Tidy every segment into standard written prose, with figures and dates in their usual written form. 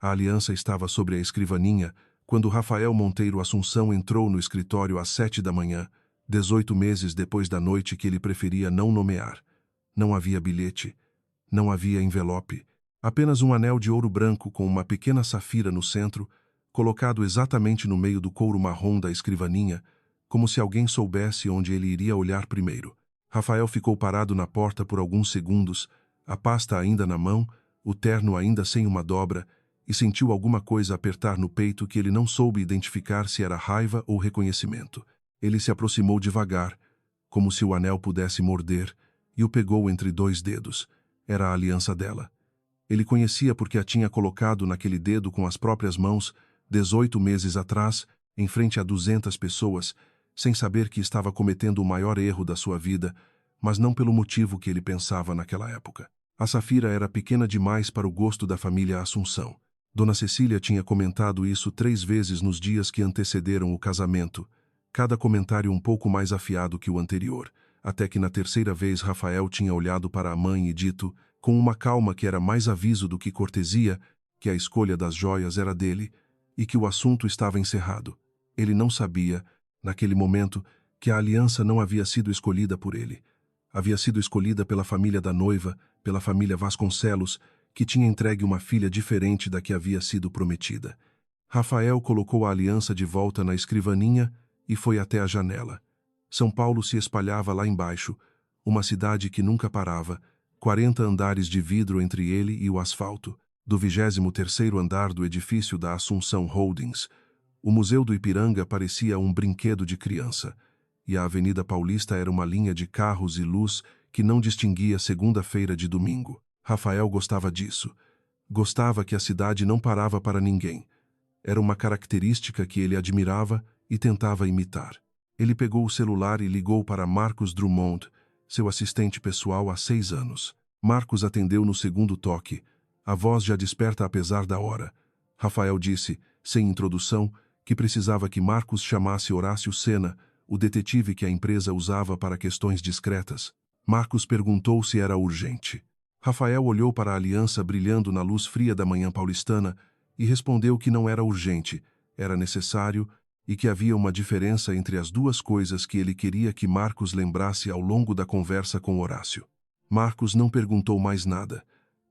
A aliança estava sobre a escrivaninha quando Rafael Monteiro Assunção entrou no escritório às 7 da manhã, 18 meses depois da noite que ele preferia não nomear. Não havia bilhete, não havia envelope, apenas um anel de ouro branco com uma pequena safira no centro, colocado exatamente no meio do couro marrom da escrivaninha, como se alguém soubesse onde ele iria olhar primeiro. Rafael ficou parado na porta por alguns segundos, a pasta ainda na mão, o terno ainda sem uma dobra, e sentiu alguma coisa apertar no peito que ele não soube identificar se era raiva ou reconhecimento. Ele se aproximou devagar, como se o anel pudesse morder, e o pegou entre 2 dedos. Era a aliança dela. Ele conhecia porque a tinha colocado naquele dedo com as próprias mãos, 18 meses atrás, em frente a 200 pessoas, sem saber que estava cometendo o maior erro da sua vida, mas não pelo motivo que ele pensava naquela época. A safira era pequena demais para o gosto da família Assunção. Dona Cecília tinha comentado isso 3 vezes nos dias que antecederam o casamento, cada comentário um pouco mais afiado que o anterior, até que na terceira vez Rafael tinha olhado para a mãe e dito, com uma calma que era mais aviso do que cortesia, que a escolha das joias era dele e que o assunto estava encerrado. Ele não sabia, naquele momento, que a aliança não havia sido escolhida por ele. Havia sido escolhida pela família da noiva, pela família Vasconcelos, que tinha entregue uma filha diferente da que havia sido prometida. Rafael colocou a aliança de volta na escrivaninha e foi até a janela. São Paulo se espalhava lá embaixo, uma cidade que nunca parava, 40 andares de vidro entre ele e o asfalto. Do 23º andar do edifício da Assunção Holdings, o Museu do Ipiranga parecia um brinquedo de criança, e a Avenida Paulista era uma linha de carros e luz que não distinguia segunda-feira de domingo. Rafael gostava disso. Gostava que a cidade não parava para ninguém. Era uma característica que ele admirava e tentava imitar. Ele pegou o celular e ligou para Marcos Drummond, seu assistente pessoal há 6 anos. Marcos atendeu no segundo toque, a voz já desperta apesar da hora. Rafael disse, sem introdução, que precisava que Marcos chamasse Horácio Sena, o detetive que a empresa usava para questões discretas. Marcos perguntou se era urgente. Rafael olhou para a aliança brilhando na luz fria da manhã paulistana e respondeu que não era urgente, era necessário e que havia uma diferença entre as duas coisas que ele queria que Marcos lembrasse ao longo da conversa com Horácio. Marcos não perguntou mais nada.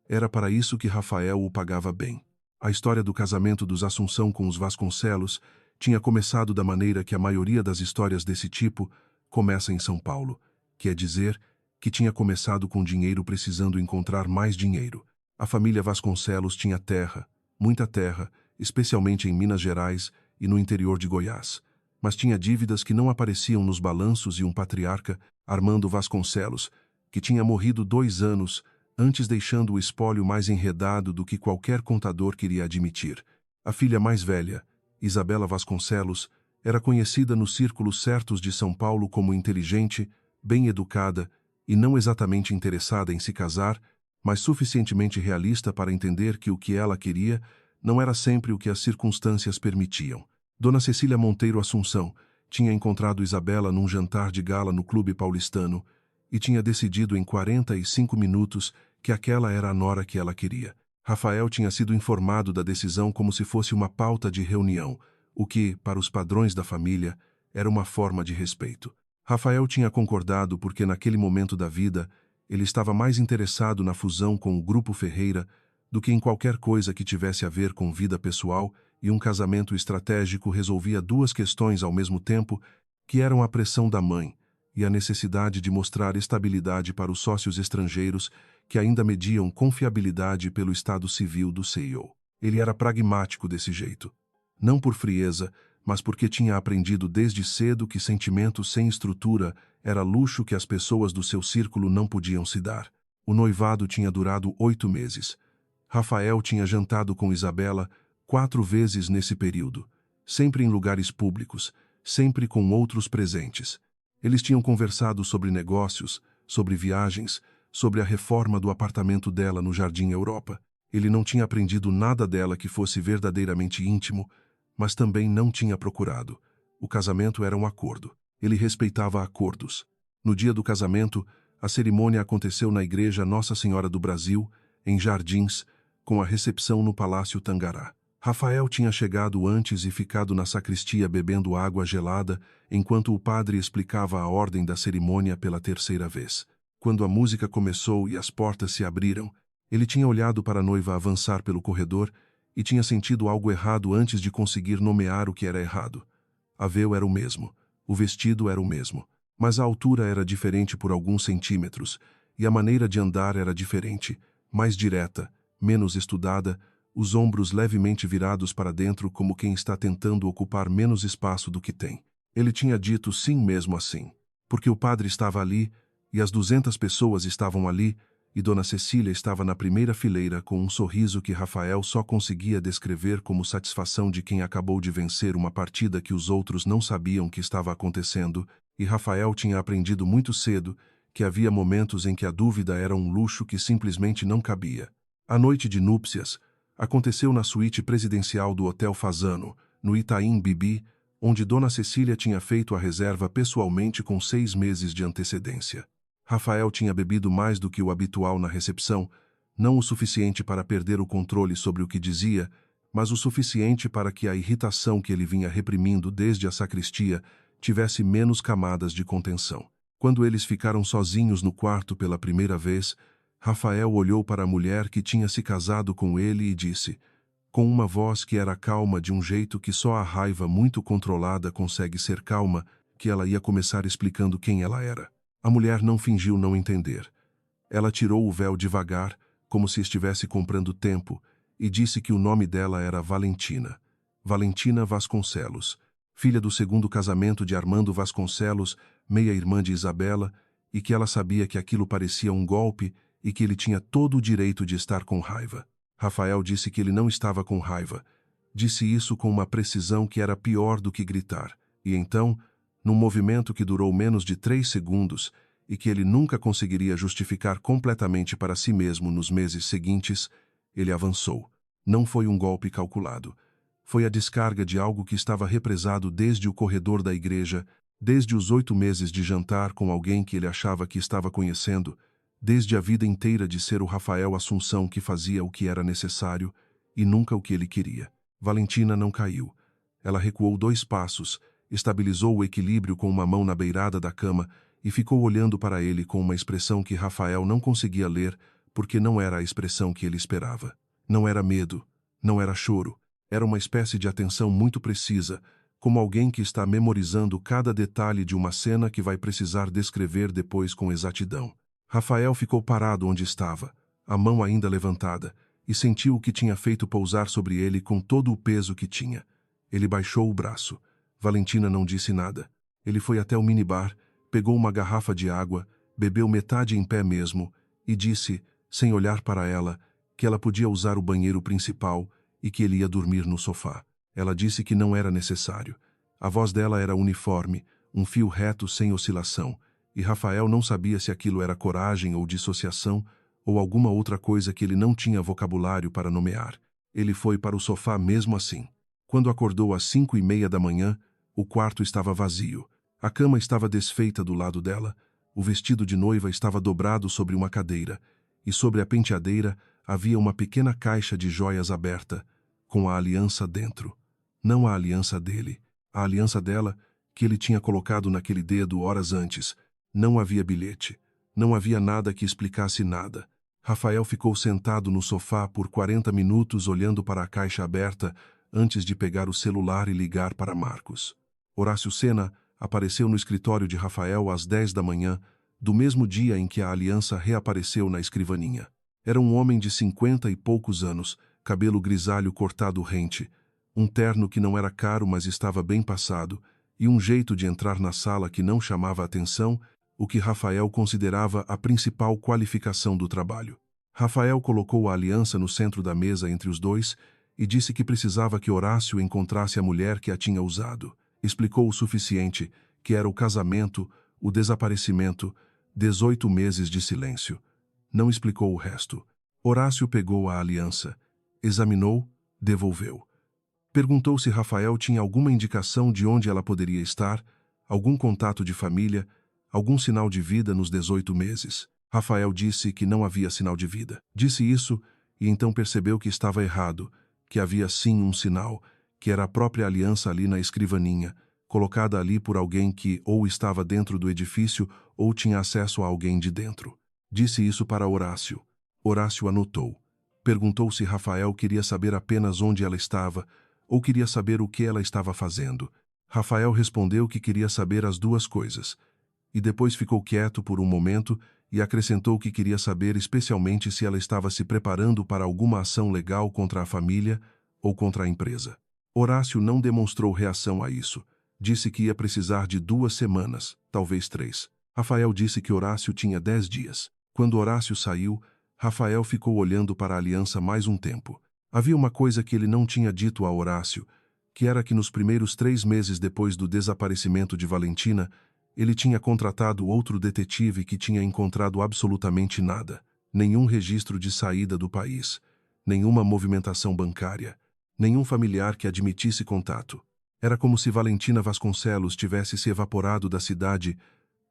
Era para isso que Rafael o pagava bem. A história do casamento dos Assunção com os Vasconcelos tinha começado da maneira que a maioria das histórias desse tipo começa em São Paulo, que é dizer, que tinha começado com dinheiro precisando encontrar mais dinheiro. A família Vasconcelos tinha terra, muita terra, especialmente em Minas Gerais e no interior de Goiás, mas tinha dívidas que não apareciam nos balanços e um patriarca, Armando Vasconcelos, que tinha morrido 2 anos antes, deixando o espólio mais enredado do que qualquer contador queria admitir. A filha mais velha, Isabela Vasconcelos, era conhecida nos círculos certos de São Paulo como inteligente, bem educada e não exatamente interessada em se casar, mas suficientemente realista para entender que o que ela queria não era sempre o que as circunstâncias permitiam. Dona Cecília Monteiro Assunção tinha encontrado Isabela num jantar de gala no Clube Paulistano e tinha decidido em 45 minutos que aquela era a nora que ela queria. Rafael tinha sido informado da decisão como se fosse uma pauta de reunião, o que, para os padrões da família, era uma forma de respeito. Rafael tinha concordado porque naquele momento da vida ele estava mais interessado na fusão com o Grupo Ferreira do que em qualquer coisa que tivesse a ver com vida pessoal, e um casamento estratégico resolvia 2 questões ao mesmo tempo, que eram a pressão da mãe e a necessidade de mostrar estabilidade para os sócios estrangeiros que ainda mediam confiabilidade pelo estado civil do CEO. Ele era pragmático desse jeito. Não por frieza, mas porque tinha aprendido desde cedo que sentimento sem estrutura era luxo que as pessoas do seu círculo não podiam se dar. O noivado tinha durado 8 meses. Rafael tinha jantado com Isabela 4 vezes nesse período, sempre em lugares públicos, sempre com outros presentes. Eles tinham conversado sobre negócios, sobre viagens, sobre a reforma do apartamento dela no Jardim Europa. Ele não tinha aprendido nada dela que fosse verdadeiramente íntimo, mas também não tinha procurado. O casamento era um acordo. Ele respeitava acordos. No dia do casamento, a cerimônia aconteceu na Igreja Nossa Senhora do Brasil, em Jardins, com a recepção no Palácio Tangará. Rafael tinha chegado antes e ficado na sacristia bebendo água gelada, enquanto o padre explicava a ordem da cerimônia pela terceira vez. Quando a música começou e as portas se abriram, ele tinha olhado para a noiva avançar pelo corredor e tinha sentido algo errado antes de conseguir nomear o que era errado. A véu era o mesmo, o vestido era o mesmo, mas a altura era diferente por alguns centímetros, e a maneira de andar era diferente, mais direta, menos estudada, os ombros levemente virados para dentro como quem está tentando ocupar menos espaço do que tem. Ele tinha dito sim mesmo assim, porque o padre estava ali, e as 200 pessoas estavam ali, e Dona Cecília estava na primeira fileira com um sorriso que Rafael só conseguia descrever como satisfação de quem acabou de vencer uma partida que os outros não sabiam que estava acontecendo, e Rafael tinha aprendido muito cedo que havia momentos em que a dúvida era um luxo que simplesmente não cabia. A noite de núpcias aconteceu na suíte presidencial do Hotel Fasano, no Itaim Bibi, onde Dona Cecília tinha feito a reserva pessoalmente com 6 meses de antecedência. Rafael tinha bebido mais do que o habitual na recepção, não o suficiente para perder o controle sobre o que dizia, mas o suficiente para que a irritação que ele vinha reprimindo desde a sacristia tivesse menos camadas de contenção. Quando eles ficaram sozinhos no quarto pela primeira vez, Rafael olhou para a mulher que tinha se casado com ele e disse, com uma voz que era calma de um jeito que só a raiva muito controlada consegue ser calma, que ela ia começar explicando quem ela era. A mulher não fingiu não entender. Ela tirou o véu devagar, como se estivesse comprando tempo, e disse que o nome dela era Valentina. Valentina Vasconcelos, filha do segundo casamento de Armando Vasconcelos, meia-irmã de Isabela, e que ela sabia que aquilo parecia um golpe e que ele tinha todo o direito de estar com raiva. Rafael disse que ele não estava com raiva. Disse isso com uma precisão que era pior do que gritar. E então, num movimento que durou menos de 3 segundos e que ele nunca conseguiria justificar completamente para si mesmo nos meses seguintes, ele avançou. Não foi um golpe calculado. Foi a descarga de algo que estava represado desde o corredor da igreja, desde os 8 meses de jantar com alguém que ele achava que estava conhecendo, desde a vida inteira de ser o Rafael Assunção que fazia o que era necessário e nunca o que ele queria. Valentina não caiu. Ela recuou 2 passos, estabilizou o equilíbrio com uma mão na beirada da cama e ficou olhando para ele com uma expressão que Rafael não conseguia ler porque não era a expressão que ele esperava. Não era medo, não era choro, era uma espécie de atenção muito precisa, como alguém que está memorizando cada detalhe de uma cena que vai precisar descrever depois com exatidão. Rafael ficou parado onde estava, a mão ainda levantada, e sentiu o que tinha feito pousar sobre ele com todo o peso que tinha. Ele baixou o braço. Valentina não disse nada. Ele foi até o minibar, pegou uma garrafa de água, bebeu metade em pé mesmo, e disse, sem olhar para ela, que ela podia usar o banheiro principal e que ele ia dormir no sofá. Ela disse que não era necessário. A voz dela era uniforme, um fio reto sem oscilação, e Rafael não sabia se aquilo era coragem ou dissociação, ou alguma outra coisa que ele não tinha vocabulário para nomear. Ele foi para o sofá mesmo assim. Quando acordou às 5:30 da manhã, o quarto estava vazio. A cama estava desfeita do lado dela, o vestido de noiva estava dobrado sobre uma cadeira, e sobre a penteadeira havia uma pequena caixa de joias aberta, com a aliança dentro. Não a aliança dele, a aliança dela, que ele tinha colocado naquele dedo horas antes. Não havia bilhete. Não havia nada que explicasse nada. Rafael ficou sentado no sofá por 40 minutos olhando para a caixa aberta antes de pegar o celular e ligar para Marcos. Horácio Sena apareceu no escritório de Rafael às 10 da manhã, do mesmo dia em que a aliança reapareceu na escrivaninha. Era um homem de 50 e poucos anos, cabelo grisalho cortado rente, um terno que não era caro mas estava bem passado, e um jeito de entrar na sala que não chamava atenção, o que Rafael considerava a principal qualificação do trabalho. Rafael colocou a aliança no centro da mesa entre os dois e disse que precisava que Horácio encontrasse a mulher que a tinha usado. Explicou o suficiente, que era o casamento, o desaparecimento, 18 meses de silêncio. Não explicou o resto. Horácio pegou a aliança, examinou, devolveu. Perguntou se Rafael tinha alguma indicação de onde ela poderia estar, algum contato de família, algum sinal de vida nos 18 meses. Rafael disse que não havia sinal de vida. Disse isso e então percebeu que estava errado, que havia sim um sinal, que era a própria aliança ali na escrivaninha, colocada ali por alguém que ou estava dentro do edifício ou tinha acesso a alguém de dentro. Disse isso para Horácio. Horácio anotou. Perguntou se Rafael queria saber apenas onde ela estava ou queria saber o que ela estava fazendo. Rafael respondeu que queria saber as duas coisas. E depois ficou quieto por um momento e acrescentou que queria saber especialmente se ela estava se preparando para alguma ação legal contra a família ou contra a empresa. Horácio não demonstrou reação a isso. Disse que ia precisar de 2 semanas, talvez 3. Rafael disse que Horácio tinha 10 dias. Quando Horácio saiu, Rafael ficou olhando para a aliança mais um tempo. Havia uma coisa que ele não tinha dito a Horácio, que era que nos primeiros 3 meses depois do desaparecimento de Valentina, ele tinha contratado outro detetive que tinha encontrado absolutamente nada. Nenhum registro de saída do país, nenhuma movimentação bancária, nenhum familiar que admitisse contato. Era como se Valentina Vasconcelos tivesse se evaporado da cidade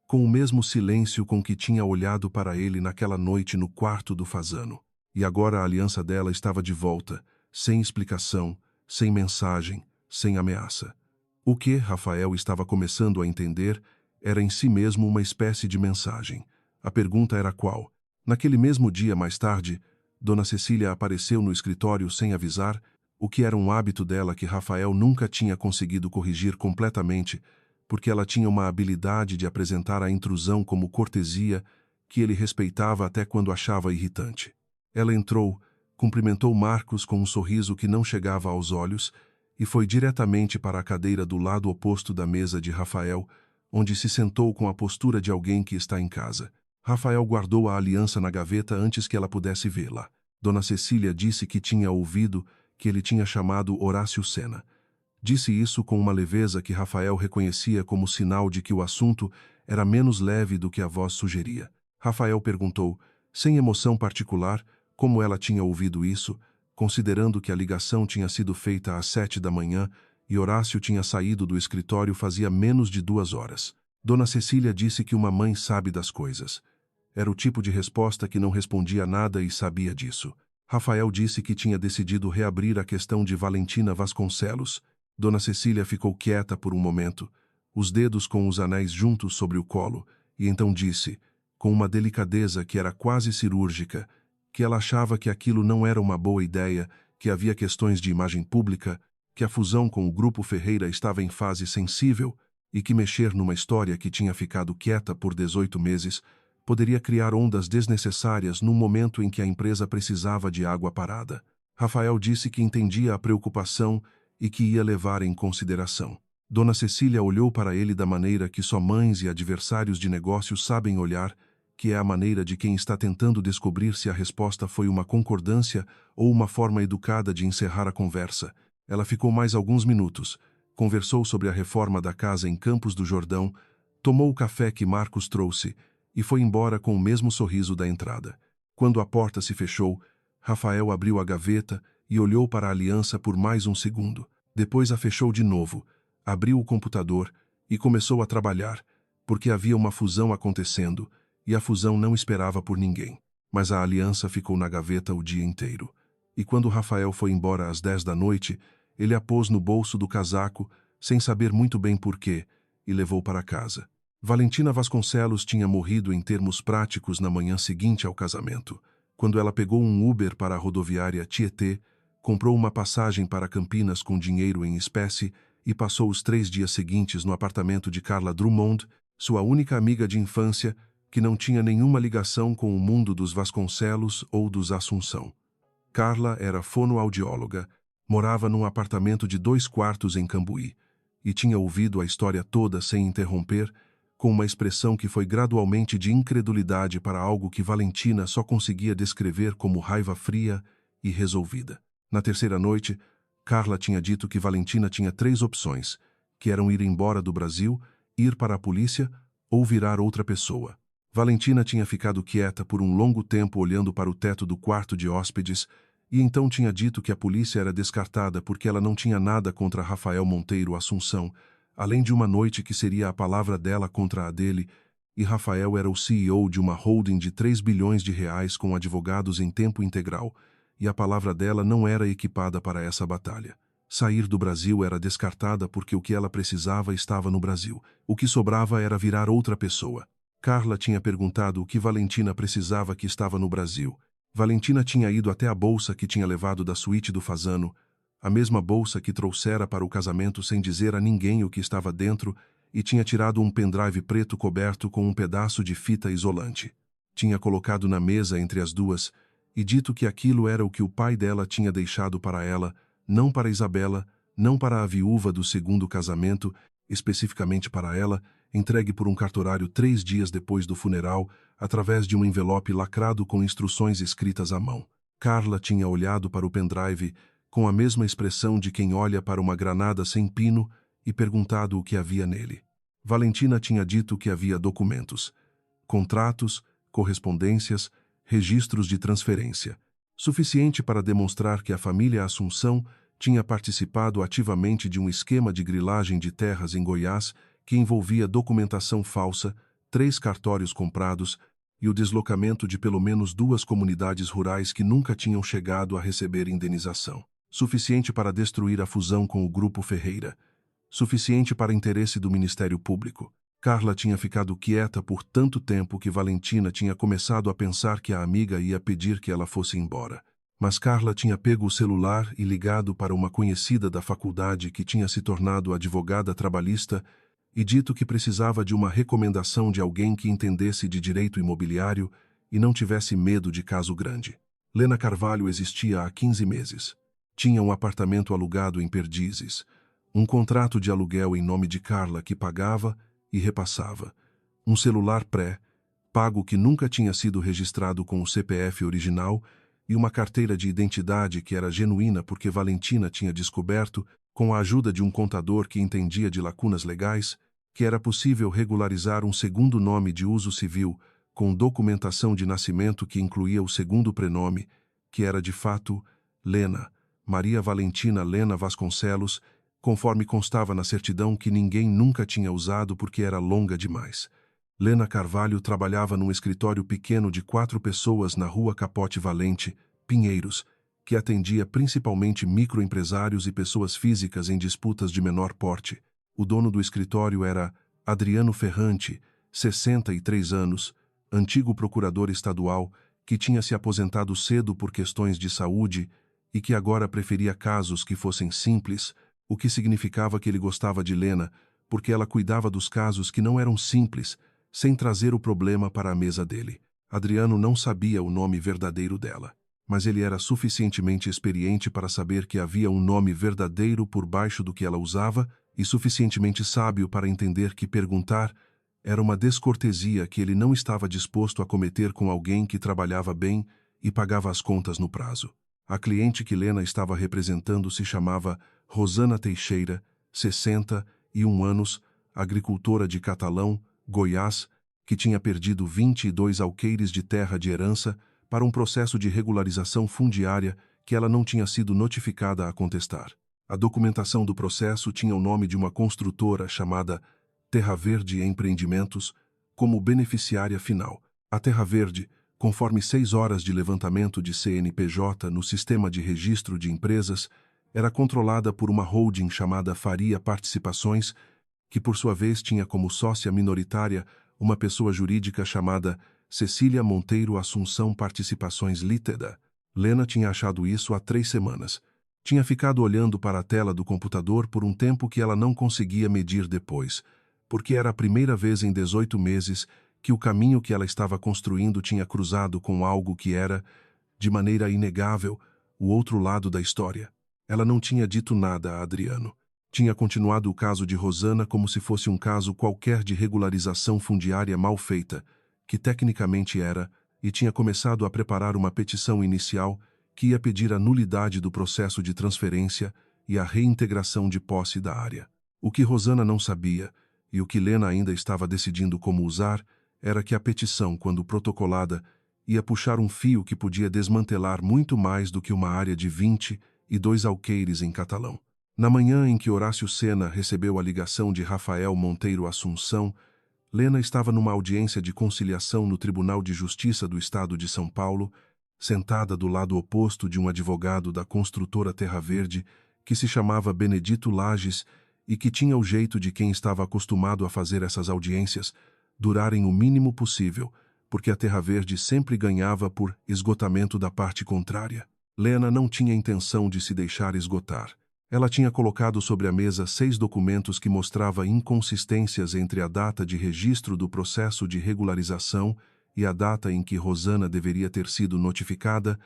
com o mesmo silêncio com que tinha olhado para ele naquela noite no quarto do Fasano. E agora a aliança dela estava de volta, sem explicação, sem mensagem, sem ameaça. O que Rafael estava começando a entender era em si mesmo uma espécie de mensagem. A pergunta era qual? Naquele mesmo dia, mais tarde, Dona Cecília apareceu no escritório sem avisar, o que era um hábito dela que Rafael nunca tinha conseguido corrigir completamente, porque ela tinha uma habilidade de apresentar a intrusão como cortesia que ele respeitava até quando achava irritante. Ela entrou, cumprimentou Marcos com um sorriso que não chegava aos olhos e foi diretamente para a cadeira do lado oposto da mesa de Rafael, onde se sentou com a postura de alguém que está em casa. Rafael guardou a aliança na gaveta antes que ela pudesse vê-la. Dona Cecília disse que tinha ouvido que ele tinha chamado Horácio Sena. Disse isso com uma leveza que Rafael reconhecia como sinal de que o assunto era menos leve do que a voz sugeria. Rafael perguntou, sem emoção particular, como ela tinha ouvido isso, considerando que a ligação tinha sido feita às 7 da manhã e Horácio tinha saído do escritório fazia menos de 2 horas. Dona Cecília disse que uma mãe sabe das coisas. Era o tipo de resposta que não respondia nada e sabia disso. Rafael disse que tinha decidido reabrir a questão de Valentina Vasconcelos. Dona Cecília ficou quieta por um momento, os dedos com os anéis juntos sobre o colo, e então disse, com uma delicadeza que era quase cirúrgica, que ela achava que aquilo não era uma boa ideia, que havia questões de imagem pública, que a fusão com o Grupo Ferreira estava em fase sensível e que mexer numa história que tinha ficado quieta por 18 meses poderia criar ondas desnecessárias num momento em que a empresa precisava de água parada. Rafael disse que entendia a preocupação e que ia levar em consideração. Dona Cecília olhou para ele da maneira que só mães e adversários de negócios sabem olhar, que é a maneira de quem está tentando descobrir se a resposta foi uma concordância ou uma forma educada de encerrar a conversa. Ela ficou mais alguns minutos, conversou sobre a reforma da casa em Campos do Jordão, tomou o café que Marcos trouxe e foi embora com o mesmo sorriso da entrada. Quando a porta se fechou, Rafael abriu a gaveta e olhou para a aliança por mais um segundo. Depois a fechou de novo, abriu o computador e começou a trabalhar, porque havia uma fusão acontecendo e a fusão não esperava por ninguém. Mas a aliança ficou na gaveta o dia inteiro. E quando Rafael foi embora às 10 da noite, ele a pôs no bolso do casaco, sem saber muito bem porquê, e levou para casa. Valentina Vasconcelos tinha morrido em termos práticos na manhã seguinte ao casamento. Quando ela pegou um Uber para a rodoviária Tietê, comprou uma passagem para Campinas com dinheiro em espécie e passou os 3 dias seguintes no apartamento de Carla Drummond, sua única amiga de infância, que não tinha nenhuma ligação com o mundo dos Vasconcelos ou dos Assunção. Carla era fonoaudióloga, morava num apartamento de 2 quartos em Cambuí e tinha ouvido a história toda sem interromper, com uma expressão que foi gradualmente de incredulidade para algo que Valentina só conseguia descrever como raiva fria e resolvida. Na terceira noite, Carla tinha dito que Valentina tinha 3 opções, que eram ir embora do Brasil, ir para a polícia ou virar outra pessoa. Valentina tinha ficado quieta por um longo tempo olhando para o teto do quarto de hóspedes e então tinha dito que a polícia era descartada porque ela não tinha nada contra Rafael Monteiro Assunção, além de uma noite que seria a palavra dela contra a dele, e Rafael era o CEO de uma holding de 3 bilhões de reais com advogados em tempo integral, e a palavra dela não era equipada para essa batalha. Sair do Brasil era descartada porque o que ela precisava estava no Brasil. O que sobrava era virar outra pessoa. Carla tinha perguntado o que Valentina precisava que estava no Brasil. Valentina tinha ido até a bolsa que tinha levado da suíte do Fasano, a mesma bolsa que trouxera para o casamento sem dizer a ninguém o que estava dentro, e tinha tirado um pendrive preto coberto com um pedaço de fita isolante. Tinha colocado na mesa entre as duas e dito que aquilo era o que o pai dela tinha deixado para ela, não para Isabela, não para a viúva do segundo casamento, especificamente para ela, entregue por um cartorário 3 dias depois do funeral, através de um envelope lacrado com instruções escritas à mão. Carla tinha olhado para o pendrive com a mesma expressão de quem olha para uma granada sem pino e perguntado o que havia nele. Valentina tinha dito que havia documentos, contratos, correspondências, registros de transferência, suficiente para demonstrar que a família Assunção tinha participado ativamente de um esquema de grilagem de terras em Goiás que envolvia documentação falsa, 3 cartórios comprados e o deslocamento de pelo menos 2 comunidades rurais que nunca tinham chegado a receber indenização. Suficiente para destruir a fusão com o Grupo Ferreira. Suficiente para interesse do Ministério Público. Carla tinha ficado quieta por tanto tempo que Valentina tinha começado a pensar que a amiga ia pedir que ela fosse embora. Mas Carla tinha pego o celular e ligado para uma conhecida da faculdade que tinha se tornado advogada trabalhista e dito que precisava de uma recomendação de alguém que entendesse de direito imobiliário e não tivesse medo de caso grande. Lena Carvalho existia há 15 meses. Tinha um apartamento alugado em Perdizes, um contrato de aluguel em nome de Carla que pagava e repassava, um celular pago que nunca tinha sido registrado com o CPF original e uma carteira de identidade que era genuína porque Valentina tinha descoberto, com a ajuda de um contador que entendia de lacunas legais, que era possível regularizar um segundo nome de uso civil com documentação de nascimento que incluía o segundo prenome, que era de fato Lena, Maria Valentina Lena Vasconcelos, conforme constava na certidão que ninguém nunca tinha usado porque era longa demais. Lena Carvalho trabalhava num escritório pequeno de 4 pessoas na Rua Capote Valente, Pinheiros, que atendia principalmente microempresários e pessoas físicas em disputas de menor porte. O dono do escritório era Adriano Ferrante, 63 anos, antigo procurador estadual, que tinha se aposentado cedo por questões de saúde e que agora preferia casos que fossem simples, o que significava que ele gostava de Lena, porque ela cuidava dos casos que não eram simples, sem trazer o problema para a mesa dele. Adriano não sabia o nome verdadeiro dela, mas ele era suficientemente experiente para saber que havia um nome verdadeiro por baixo do que ela usava e suficientemente sábio para entender que perguntar era uma descortesia que ele não estava disposto a cometer com alguém que trabalhava bem e pagava as contas no prazo. A cliente que Lena estava representando se chamava Rosana Teixeira, 61 anos, agricultora de Catalão, Goiás, que tinha perdido 22 alqueires de terra de herança para um processo de regularização fundiária que ela não tinha sido notificada a contestar. A documentação do processo tinha o nome de uma construtora chamada Terra Verde Empreendimentos como beneficiária final. A Terra Verde, conforme 6 horas de levantamento de CNPJ no Sistema de Registro de Empresas, era controlada por uma holding chamada Faria Participações, que por sua vez tinha como sócia minoritária uma pessoa jurídica chamada Cecília Monteiro Assunção Participações Ltda. Lena tinha achado isso há 3 semanas. Tinha ficado olhando para a tela do computador por um tempo que ela não conseguia medir depois, porque era a primeira vez em 18 meses que o caminho que ela estava construindo tinha cruzado com algo que era, de maneira inegável, o outro lado da história. Ela não tinha dito nada a Adriano. Tinha continuado o caso de Rosana como se fosse um caso qualquer de regularização fundiária mal feita, que tecnicamente era, e tinha começado a preparar uma petição inicial que ia pedir a nulidade do processo de transferência e a reintegração de posse da área. O que Rosana não sabia, e o que Lena ainda estava decidindo como usar, era que a petição, quando protocolada, ia puxar um fio que podia desmantelar muito mais do que uma área de 22 alqueires em Catalão. Na manhã em que Horácio Sena recebeu a ligação de Rafael Monteiro Assunção, Lena estava numa audiência de conciliação no Tribunal de Justiça do Estado de São Paulo, sentada do lado oposto de um advogado da construtora Terra Verde, que se chamava Benedito Lages e que tinha o jeito de quem estava acostumado a fazer essas audiências durarem o mínimo possível, porque a Terra Verde sempre ganhava por esgotamento da parte contrária. Lena não tinha intenção de se deixar esgotar. Ela tinha colocado sobre a mesa 6 documentos que mostravam inconsistências entre a data de registro do processo de regularização e a data em que Rosana deveria ter sido notificada,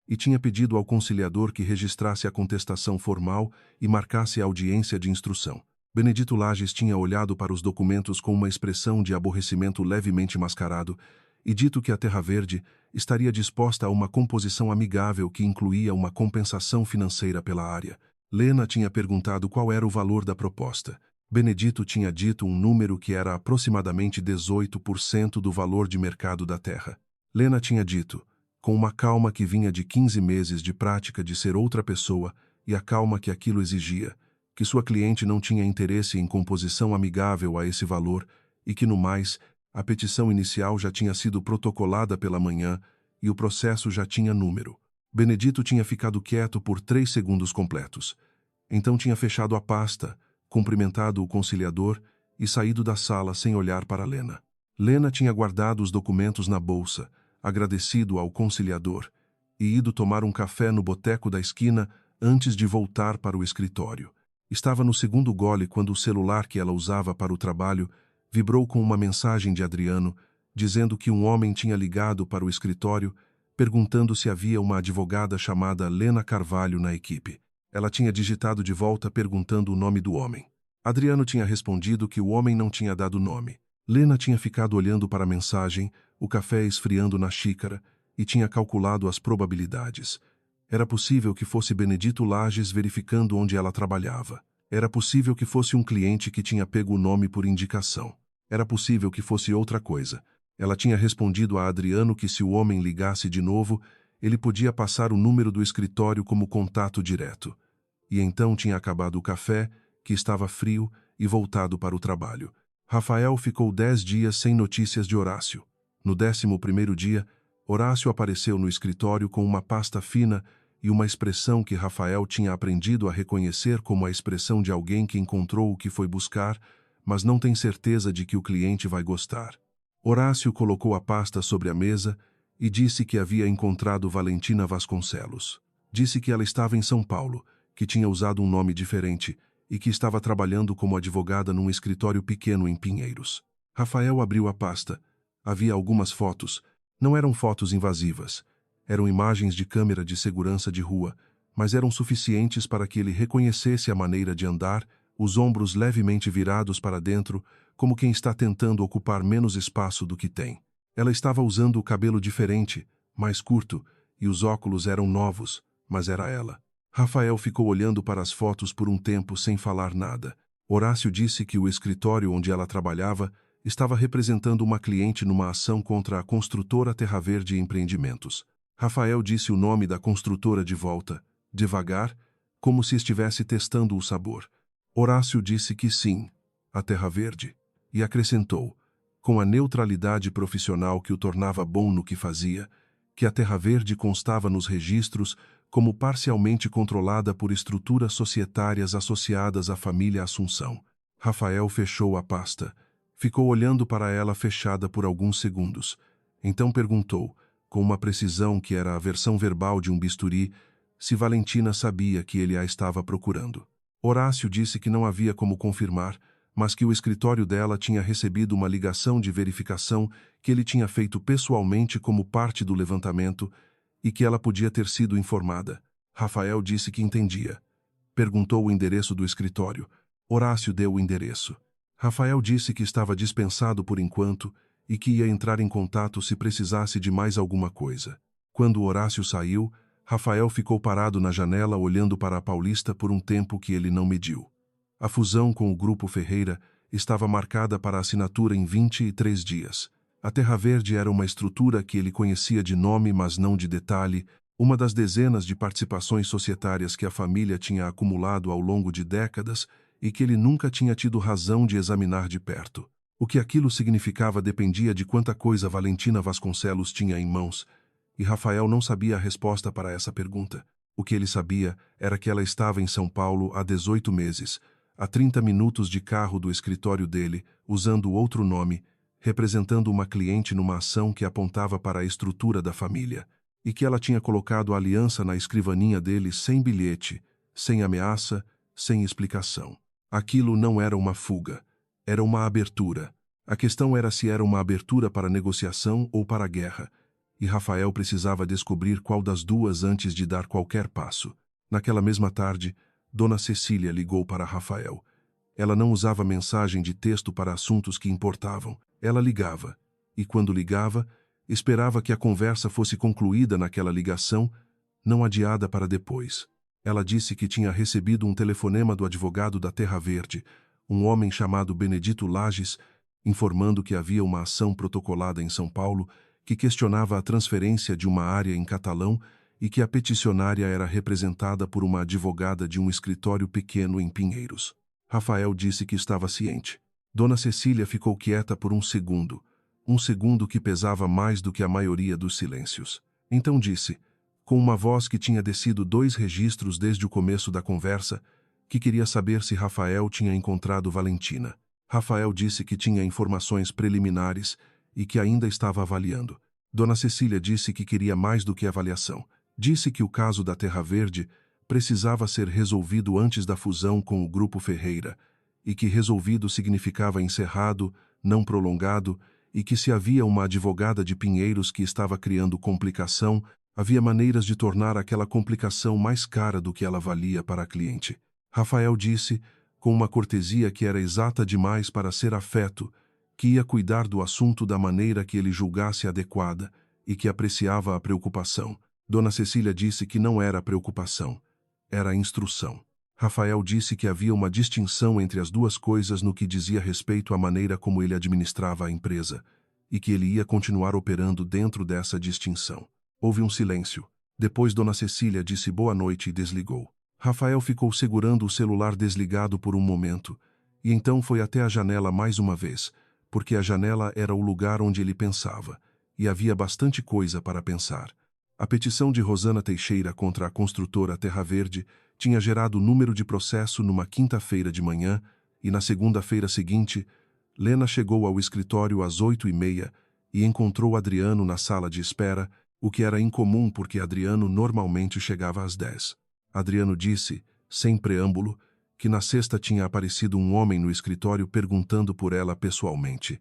e tinha pedido ao conciliador que registrasse a contestação formal e marcasse a audiência de instrução. Benedito Lages tinha olhado para os documentos com uma expressão de aborrecimento levemente mascarado e dito que a Terra Verde estaria disposta a uma composição amigável que incluía uma compensação financeira pela área. Lena tinha perguntado qual era o valor da proposta. Benedito tinha dito um número que era aproximadamente 18% do valor de mercado da terra. Lena tinha dito, com uma calma que vinha de 15 meses de prática de ser outra pessoa e a calma que aquilo exigia, que sua cliente não tinha interesse em composição amigável a esse valor e que, no mais, a petição inicial já tinha sido protocolada pela manhã e o processo já tinha número. Benedito tinha ficado quieto por 3 segundos completos. Então tinha fechado a pasta, cumprimentado o conciliador e saído da sala sem olhar para Lena. Lena tinha guardado os documentos na bolsa, agradecido ao conciliador, e ido tomar um café no boteco da esquina antes de voltar para o escritório. Estava no segundo gole quando o celular que ela usava para o trabalho vibrou com uma mensagem de Adriano, dizendo que um homem tinha ligado para o escritório, perguntando se havia uma advogada chamada Lena Carvalho na equipe. Ela tinha digitado de volta perguntando o nome do homem. Adriano tinha respondido que o homem não tinha dado nome. Lena tinha ficado olhando para a mensagem, o café esfriando na xícara, e tinha calculado as probabilidades. Era possível que fosse Benedito Lages verificando onde ela trabalhava. Era possível que fosse um cliente que tinha pego o nome por indicação. Era possível que fosse outra coisa. Ela tinha respondido a Adriano que se o homem ligasse de novo, ele podia passar o número do escritório como contato direto. E então tinha acabado o café, que estava frio, e voltado para o trabalho. Rafael ficou 10 dias sem notícias de Horácio. No 11º dia, Horácio apareceu no escritório com uma pasta fina e uma expressão que Rafael tinha aprendido a reconhecer como a expressão de alguém que encontrou o que foi buscar, mas não tem certeza de que o cliente vai gostar. Horácio colocou a pasta sobre a mesa e disse que havia encontrado Valentina Vasconcelos. Disse que ela estava em São Paulo, que tinha usado um nome diferente e que estava trabalhando como advogada num escritório pequeno em Pinheiros. Rafael abriu a pasta. Havia algumas fotos. Não eram fotos invasivas. Eram imagens de câmera de segurança de rua, mas eram suficientes para que ele reconhecesse a maneira de andar, os ombros levemente virados para dentro, como quem está tentando ocupar menos espaço do que tem. Ela estava usando o cabelo diferente, mais curto, e os óculos eram novos, mas era ela. Rafael ficou olhando para as fotos por um tempo sem falar nada. Horácio disse que o escritório onde ela trabalhava estava representando uma cliente numa ação contra a construtora Terra Verde Empreendimentos. Rafael disse o nome da construtora de volta, devagar, como se estivesse testando o sabor. Horácio disse que sim, a Terra Verde, e acrescentou, com a neutralidade profissional que o tornava bom no que fazia, que a Terra Verde constava nos registros como parcialmente controlada por estruturas societárias associadas à família Assunção. Rafael fechou a pasta. Ficou olhando para ela fechada por alguns segundos. Então perguntou, com uma precisão que era a versão verbal de um bisturi, se Valentina sabia que ele a estava procurando. Horácio disse que não havia como confirmar, mas que o escritório dela tinha recebido uma ligação de verificação que ele tinha feito pessoalmente como parte do levantamento e que ela podia ter sido informada. Rafael disse que entendia. Perguntou o endereço do escritório. Horácio deu o endereço. Rafael disse que estava dispensado por enquanto e que ia entrar em contato se precisasse de mais alguma coisa. Quando Horácio saiu, Rafael ficou parado na janela olhando para a Paulista por um tempo que ele não mediu. A fusão com o Grupo Ferreira estava marcada para assinatura em 23 dias. A Terra Verde era uma estrutura que ele conhecia de nome, mas não de detalhe, uma das dezenas de participações societárias que a família tinha acumulado ao longo de décadas e que ele nunca tinha tido razão de examinar de perto. O que aquilo significava dependia de quanta coisa Valentina Vasconcelos tinha em mãos, E Rafael não sabia a resposta para essa pergunta. O que ele sabia era que ela estava em São Paulo há 18 meses, a 30 minutos de carro do escritório dele, usando outro nome, representando uma cliente numa ação que apontava para a estrutura da família, e que ela tinha colocado a aliança na escrivaninha dele sem bilhete, sem ameaça, sem explicação. Aquilo não era uma fuga, era uma abertura. A questão era se era uma abertura para negociação ou para a guerra, e Rafael precisava descobrir qual das duas antes de dar qualquer passo. Naquela mesma tarde, Dona Cecília ligou para Rafael. Ela não usava mensagem de texto para assuntos que importavam. Ela ligava, e quando ligava, esperava que a conversa fosse concluída naquela ligação, não adiada para depois. Ela disse que tinha recebido um telefonema do advogado da Terra Verde, um homem chamado Benedito Lages, informando que havia uma ação protocolada em São Paulo que questionava a transferência de uma área em Catalão e que a peticionária era representada por uma advogada de um escritório pequeno em Pinheiros. Rafael disse que estava ciente. Dona Cecília ficou quieta por um segundo que pesava mais do que a maioria dos silêncios. Então disse, com uma voz que tinha descido 2 registros desde o começo da conversa, que queria saber se Rafael tinha encontrado Valentina. Rafael disse que tinha informações preliminares e que ainda estava avaliando. Dona Cecília disse que queria mais do que avaliação. Disse que o caso da Terra Verde precisava ser resolvido antes da fusão com o Grupo Ferreira, e que resolvido significava encerrado, não prolongado, e que se havia uma advogada de Pinheiros que estava criando complicação, havia maneiras de tornar aquela complicação mais cara do que ela valia para a cliente. Rafael disse, com uma cortesia que era exata demais para ser afeto, que ia cuidar do assunto da maneira que ele julgasse adequada e que apreciava a preocupação. Dona Cecília disse que não era preocupação, era instrução. Rafael disse que havia uma distinção entre as duas coisas no que dizia respeito à maneira como ele administrava a empresa, e que ele ia continuar operando dentro dessa distinção. Houve um silêncio. Depois Dona Cecília disse boa noite e desligou. Rafael ficou segurando o celular desligado por um momento, e então foi até a janela mais uma vez, porque a janela era o lugar onde ele pensava, e havia bastante coisa para pensar. A petição de Rosana Teixeira contra a construtora Terra Verde tinha gerado número de processo numa quinta-feira de manhã, e na segunda-feira seguinte, Lena chegou ao escritório às 8h30 e encontrou Adriano na sala de espera, o que era incomum porque Adriano normalmente chegava às 10. Adriano disse, sem preâmbulo, que na sexta tinha aparecido um homem no escritório perguntando por ela pessoalmente.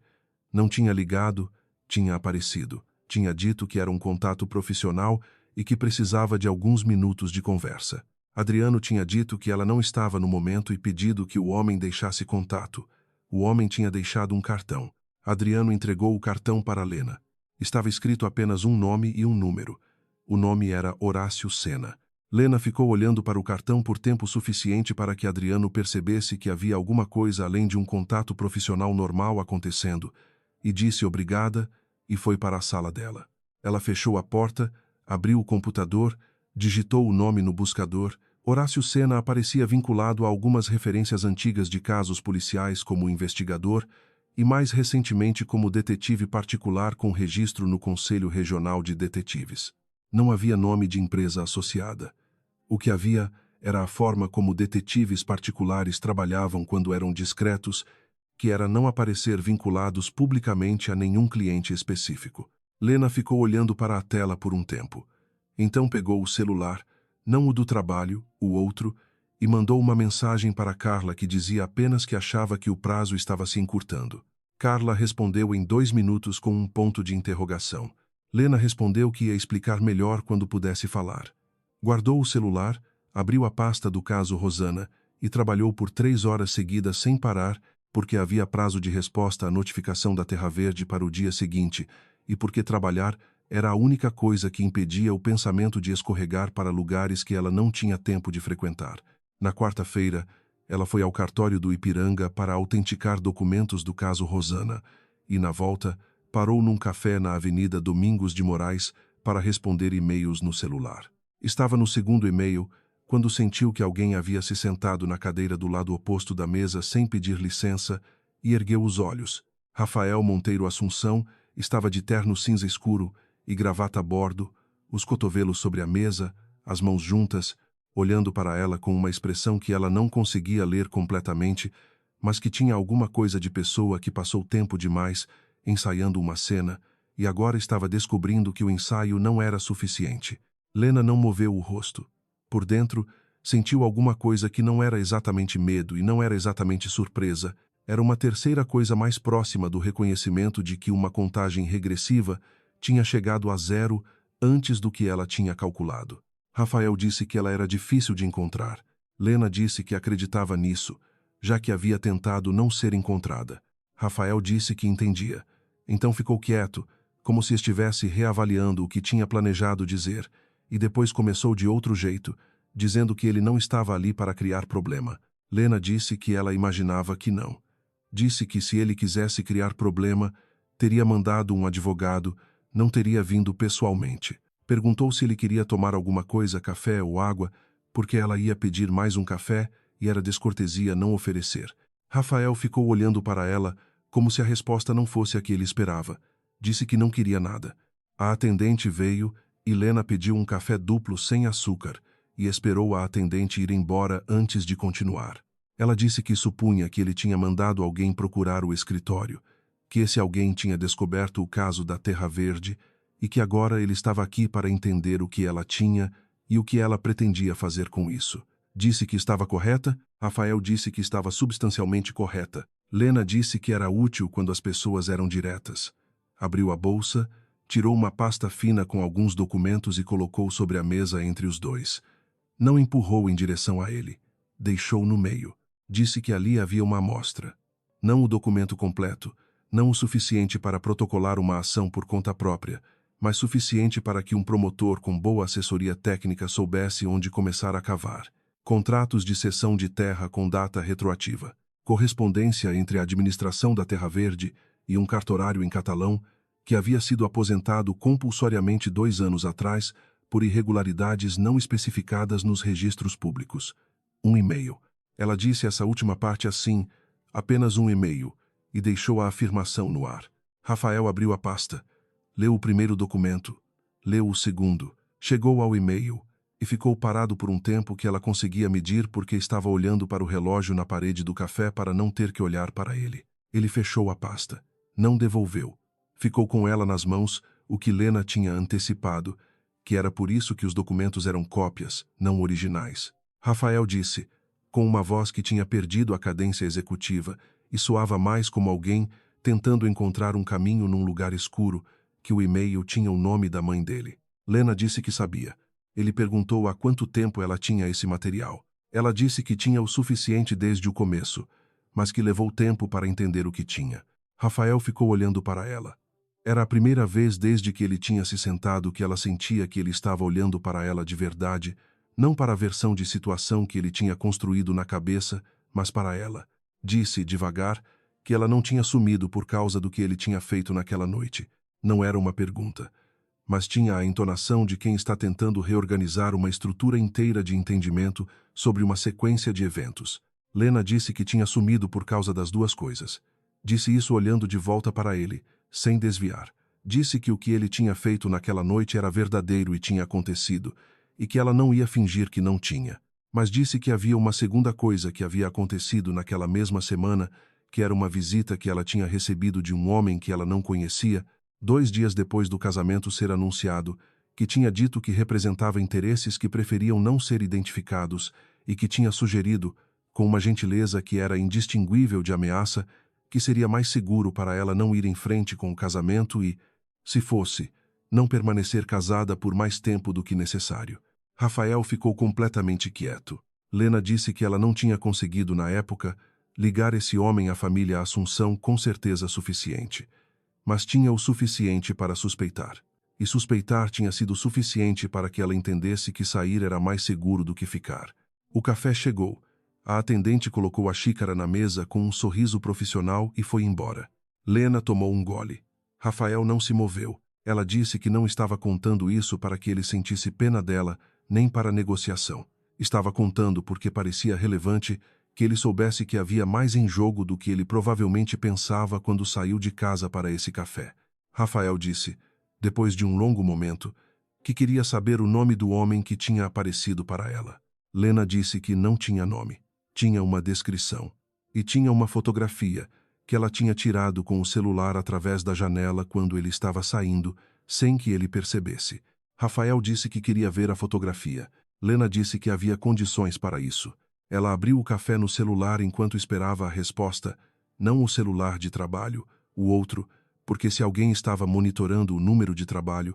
Não tinha ligado, tinha aparecido. Tinha dito que era um contato profissional e que precisava de alguns minutos de conversa. Adriano tinha dito que ela não estava no momento e pedido que o homem deixasse contato. O homem tinha deixado um cartão. Adriano entregou o cartão para Lena. Estava escrito apenas um nome e um número. O nome era Horácio Sena. Lena ficou olhando para o cartão por tempo suficiente para que Adriano percebesse que havia alguma coisa além de um contato profissional normal acontecendo, e disse obrigada e foi para a sala dela. Ela fechou a porta, abriu o computador, digitou o nome no buscador. Horácio Sena aparecia vinculado a algumas referências antigas de casos policiais como investigador e mais recentemente como detetive particular com registro no Conselho Regional de Detetives. Não havia nome de empresa associada. O que havia era a forma como detetives particulares trabalhavam quando eram discretos, que era não aparecer vinculados publicamente a nenhum cliente específico. Lena ficou olhando para a tela por um tempo. Então pegou o celular, não o do trabalho, o outro, e mandou uma mensagem para Carla que dizia apenas que achava que o prazo estava se encurtando. Carla respondeu em 2 minutos com um ponto de interrogação. Lena respondeu que ia explicar melhor quando pudesse falar. Guardou o celular, abriu a pasta do caso Rosana e trabalhou por 3 horas seguidas sem parar, porque havia prazo de resposta à notificação da Terra Verde para o dia seguinte, e porque trabalhar era a única coisa que impedia o pensamento de escorregar para lugares que ela não tinha tempo de frequentar. Na quarta-feira, ela foi ao cartório do Ipiranga para autenticar documentos do caso Rosana, e na volta, parou num café na Avenida Domingos de Moraes para responder e-mails no celular. Estava no segundo e-mail quando sentiu que alguém havia se sentado na cadeira do lado oposto da mesa sem pedir licença e ergueu os olhos. Rafael Monteiro Assunção estava de terno cinza escuro e gravata a bordo, os cotovelos sobre a mesa, as mãos juntas, olhando para ela com uma expressão que ela não conseguia ler completamente, mas que tinha alguma coisa de pessoa que passou tempo demais ensaiando uma cena e agora estava descobrindo que o ensaio não era suficiente. Lena não moveu o rosto. Por dentro, sentiu alguma coisa que não era exatamente medo e não era exatamente surpresa. Era uma terceira coisa mais próxima do reconhecimento de que uma contagem regressiva tinha chegado a zero antes do que ela tinha calculado. Rafael disse que ela era difícil de encontrar. Lena disse que acreditava nisso, já que havia tentado não ser encontrada. Rafael disse que entendia. Então ficou quieto, como se estivesse reavaliando o que tinha planejado dizer, e depois começou de outro jeito, dizendo que ele não estava ali para criar problema. Lena disse que ela imaginava que não. Disse que se ele quisesse criar problema, teria mandado um advogado, não teria vindo pessoalmente. Perguntou se ele queria tomar alguma coisa, café ou água, porque ela ia pedir mais um café e era descortesia não oferecer. Rafael ficou olhando para ela, como se a resposta não fosse a que ele esperava. Disse que não queria nada. A atendente veio e Lena pediu um café duplo sem açúcar e esperou a atendente ir embora antes de continuar. Ela disse que supunha que ele tinha mandado alguém procurar o escritório, que esse alguém tinha descoberto o caso da Terra Verde e que agora ele estava aqui para entender o que ela tinha e o que ela pretendia fazer com isso. Disse que estava correta? Rafael disse que estava substancialmente correta. Lena disse que era útil quando as pessoas eram diretas. Abriu a bolsa, tirou uma pasta fina com alguns documentos e colocou sobre a mesa entre os dois. Não empurrou em direção a ele. Deixou no meio. Disse que ali havia uma amostra. Não o documento completo, não o suficiente para protocolar uma ação por conta própria, mas suficiente para que um promotor com boa assessoria técnica soubesse onde começar a cavar. Contratos de cessão de terra com data retroativa. Correspondência entre a administração da Terra Verde e um cartorário em catalão que havia sido aposentado compulsoriamente 2 anos atrás por irregularidades não especificadas nos registros públicos. Um e-mail. Ela disse essa última parte assim, apenas um e-mail, e deixou a afirmação no ar. Rafael abriu a pasta, leu o primeiro documento, leu o segundo, chegou ao e-mail e ficou parado por um tempo que ela conseguia medir porque estava olhando para o relógio na parede do café para não ter que olhar para ele. Ele fechou a pasta, não devolveu. Ficou com ela nas mãos, o que Lena tinha antecipado, que era por isso que os documentos eram cópias, não originais. Rafael disse, com uma voz que tinha perdido a cadência executiva e soava mais como alguém tentando encontrar um caminho num lugar escuro, que o e-mail tinha o nome da mãe dele. Lena disse que sabia. Ele perguntou há quanto tempo ela tinha esse material. Ela disse que tinha o suficiente desde o começo, mas que levou tempo para entender o que tinha. Rafael ficou olhando para ela. Era a primeira vez desde que ele tinha se sentado que ela sentia que ele estava olhando para ela de verdade, não para a versão de situação que ele tinha construído na cabeça, mas para ela. Disse, devagar, que ela não tinha sumido por causa do que ele tinha feito naquela noite. Não era uma pergunta, mas tinha a entonação de quem está tentando reorganizar uma estrutura inteira de entendimento sobre uma sequência de eventos. Lena disse que tinha sumido por causa das duas coisas. Disse isso olhando de volta para ele, sem desviar. Disse que o que ele tinha feito naquela noite era verdadeiro e tinha acontecido, e que ela não ia fingir que não tinha. Mas disse que havia uma segunda coisa que havia acontecido naquela mesma semana, que era uma visita que ela tinha recebido de um homem que ela não conhecia, 2 dias depois do casamento ser anunciado, que tinha dito que representava interesses que preferiam não ser identificados e que tinha sugerido, com uma gentileza que era indistinguível de ameaça, que seria mais seguro para ela não ir em frente com o casamento e, se fosse, não permanecer casada por mais tempo do que necessário. Rafael ficou completamente quieto. Lena disse que ela não tinha conseguido, na época, ligar esse homem à família Assunção com certeza suficiente. Mas tinha o suficiente para suspeitar. E suspeitar tinha sido suficiente para que ela entendesse que sair era mais seguro do que ficar. O café chegou. A atendente colocou a xícara na mesa com um sorriso profissional e foi embora. Lena tomou um gole. Rafael não se moveu. Ela disse que não estava contando isso para que ele sentisse pena dela, nem para negociação. Estava contando porque parecia relevante que ele soubesse que havia mais em jogo do que ele provavelmente pensava quando saiu de casa para esse café. Rafael disse, depois de um longo momento, que queria saber o nome do homem que tinha aparecido para ela. Lena disse que não tinha nome. Tinha uma descrição. E tinha uma fotografia que ela tinha tirado com o celular através da janela quando ele estava saindo, sem que ele percebesse. Rafael disse que queria ver a fotografia. Lena disse que havia condições para isso. Ela abriu o café no celular enquanto esperava a resposta, não o celular de trabalho, o outro, porque se alguém estava monitorando o número de trabalho,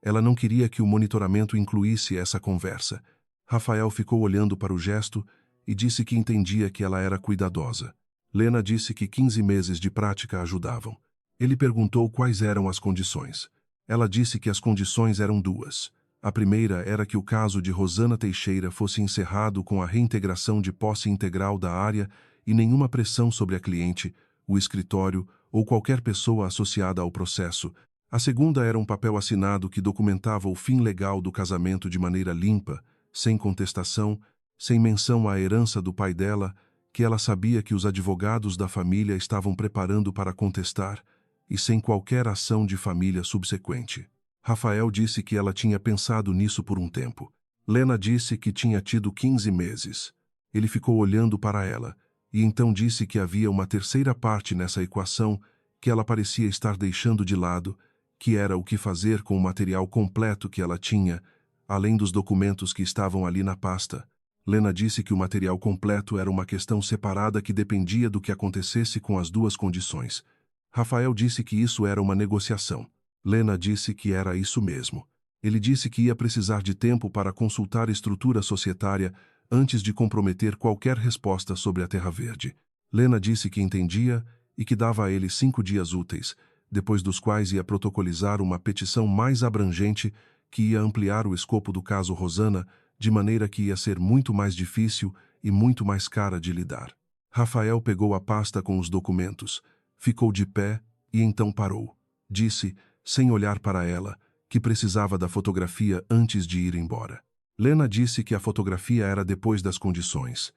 ela não queria que o monitoramento incluísse essa conversa. Rafael ficou olhando para o gesto e disse que entendia que ela era cuidadosa. Lena disse que 15 meses de prática ajudavam. Ele perguntou quais eram as condições. Ela disse que as condições eram duas. A primeira era que o caso de Rosana Teixeira fosse encerrado com a reintegração de posse integral da área e nenhuma pressão sobre a cliente, o escritório ou qualquer pessoa associada ao processo. A segunda era um papel assinado que documentava o fim legal do casamento de maneira limpa, sem contestação, sem menção à herança do pai dela, que ela sabia que os advogados da família estavam preparando para contestar, e sem qualquer ação de família subsequente. Rafael disse que ela tinha pensado nisso por um tempo. Lena disse que tinha tido 15 meses. Ele ficou olhando para ela, e então disse que havia uma terceira parte nessa equação que ela parecia estar deixando de lado, que era o que fazer com o material completo que ela tinha, além dos documentos que estavam ali na pasta. Lena disse que o material completo era uma questão separada que dependia do que acontecesse com as duas condições. Rafael disse que isso era uma negociação. Lena disse que era isso mesmo. Ele disse que ia precisar de tempo para consultar a estrutura societária antes de comprometer qualquer resposta sobre a Terra Verde. Lena disse que entendia e que dava a ele 5 dias úteis, depois dos quais ia protocolizar uma petição mais abrangente que ia ampliar o escopo do caso Rosana, de maneira que ia ser muito mais difícil e muito mais cara de lidar. Rafael pegou a pasta com os documentos, ficou de pé e então parou. Disse, sem olhar para ela, que precisava da fotografia antes de ir embora. Lena disse que a fotografia era depois das condições,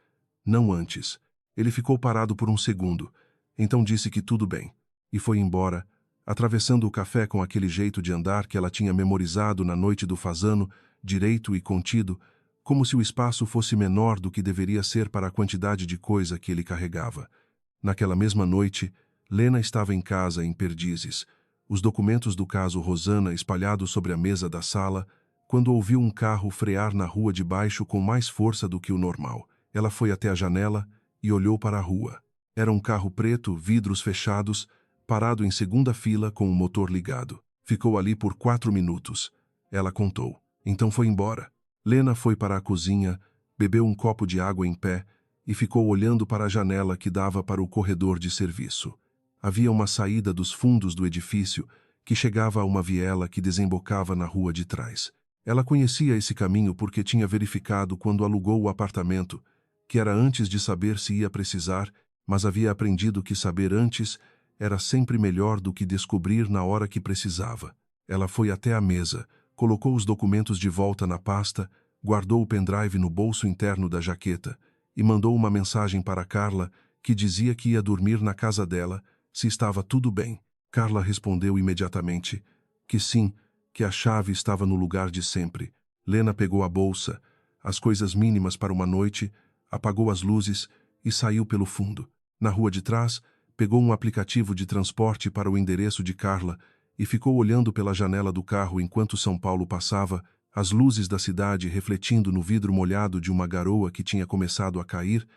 não antes. Ele ficou parado por um segundo, então disse que tudo bem, e foi embora, atravessando o café com aquele jeito de andar que ela tinha memorizado na noite do fazano, direito e contido, como se o espaço fosse menor do que deveria ser para a quantidade de coisa que ele carregava. Naquela mesma noite, Lena estava em casa em Perdizes, os documentos do caso Rosana espalhados sobre a mesa da sala, quando ouviu um carro frear na rua de baixo com mais força do que o normal. Ela foi até a janela e olhou para a rua. Era um carro preto, vidros fechados, parado em segunda fila com o motor ligado. Ficou ali por 4 minutos. Ela contou. Então foi embora. Lena foi para a cozinha, bebeu um copo de água em pé e ficou olhando para a janela que dava para o corredor de serviço. Havia uma saída dos fundos do edifício que chegava a uma viela que desembocava na rua de trás. Ela conhecia esse caminho porque tinha verificado quando alugou o apartamento, que era antes de saber se ia precisar, mas havia aprendido que saber antes era sempre melhor do que descobrir na hora que precisava. Ela foi até a mesa, colocou os documentos de volta na pasta, guardou o pendrive no bolso interno da jaqueta e mandou uma mensagem para Carla que dizia que ia dormir na casa dela se estava tudo bem. Carla respondeu imediatamente que sim, que a chave estava no lugar de sempre. Lena pegou a bolsa, as coisas mínimas para uma noite, apagou as luzes e saiu pelo fundo. Na rua de trás, pegou um aplicativo de transporte para o endereço de Carla e ficou olhando pela janela do carro enquanto São Paulo passava, as luzes da cidade refletindo no vidro molhado de uma garoa que tinha começado a cair,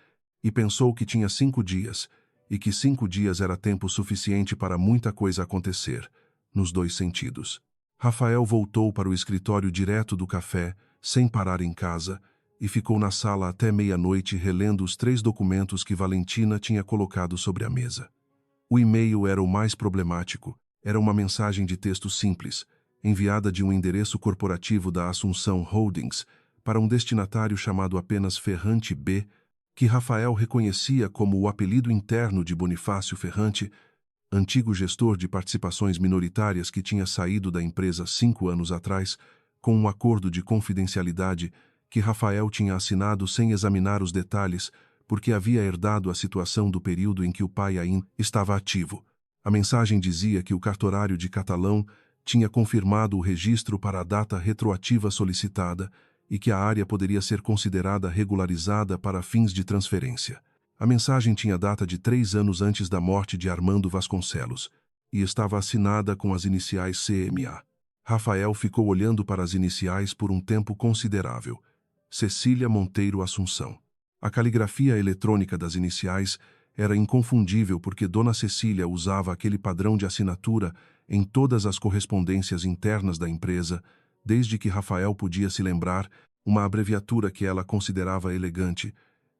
e pensou que tinha 5 dias, e que 5 dias era tempo suficiente para muita coisa acontecer, nos 2 sentidos. Rafael voltou para o escritório direto do café, sem parar em casa, e ficou na sala até meia-noite relendo os 3 documentos que Valentina tinha colocado sobre a mesa. O e-mail era o mais problemático. Era uma mensagem de texto simples, enviada de um endereço corporativo da Assunção Holdings para um destinatário chamado apenas Ferrante B, que Rafael reconhecia como o apelido interno de Bonifácio Ferrante, antigo gestor de participações minoritárias que tinha saído da empresa 5 anos atrás, com um acordo de confidencialidade que Rafael tinha assinado sem examinar os detalhes, porque havia herdado a situação do período em que o pai ainda estava ativo. A mensagem dizia que o cartorário de Catalão tinha confirmado o registro para a data retroativa solicitada e que a área poderia ser considerada regularizada para fins de transferência. A mensagem tinha data de 3 anos antes da morte de Armando Vasconcelos e estava assinada com as iniciais CMA. Rafael ficou olhando para as iniciais por um tempo considerável. Cecília Monteiro Assunção. A caligrafia eletrônica das iniciais era inconfundível porque Dona Cecília usava aquele padrão de assinatura em todas as correspondências internas da empresa, desde que Rafael podia se lembrar, uma abreviatura que ela considerava elegante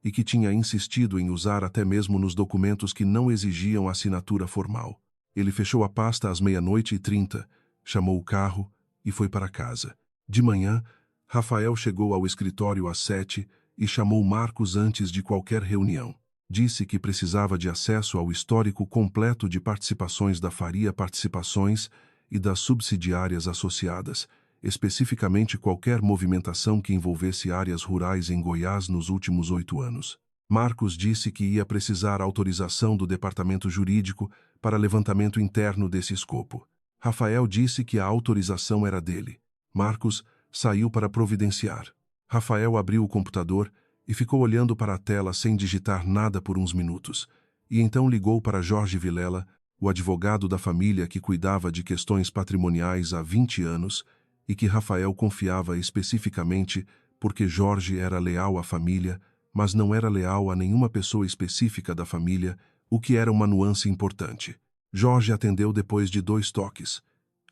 e que tinha insistido em usar até mesmo nos documentos que não exigiam assinatura formal. Ele fechou a pasta às 00:30, chamou o carro e foi para casa. De manhã, Rafael chegou ao escritório às 7 e chamou Marcos antes de qualquer reunião. Disse que precisava de acesso ao histórico completo de participações da Faria Participações e das subsidiárias associadas, especificamente qualquer movimentação que envolvesse áreas rurais em Goiás nos últimos 8 anos. Marcos disse que ia precisar autorização do departamento jurídico para levantamento interno desse escopo. Rafael disse que a autorização era dele. Marcos saiu para providenciar. Rafael abriu o computador e ficou olhando para a tela sem digitar nada por uns minutos, e então ligou para Jorge Vilela, o advogado da família que cuidava de questões patrimoniais há 20 anos e que Rafael confiava especificamente porque Jorge era leal à família, mas não era leal a nenhuma pessoa específica da família, o que era uma nuance importante. Jorge atendeu depois de 2 toques.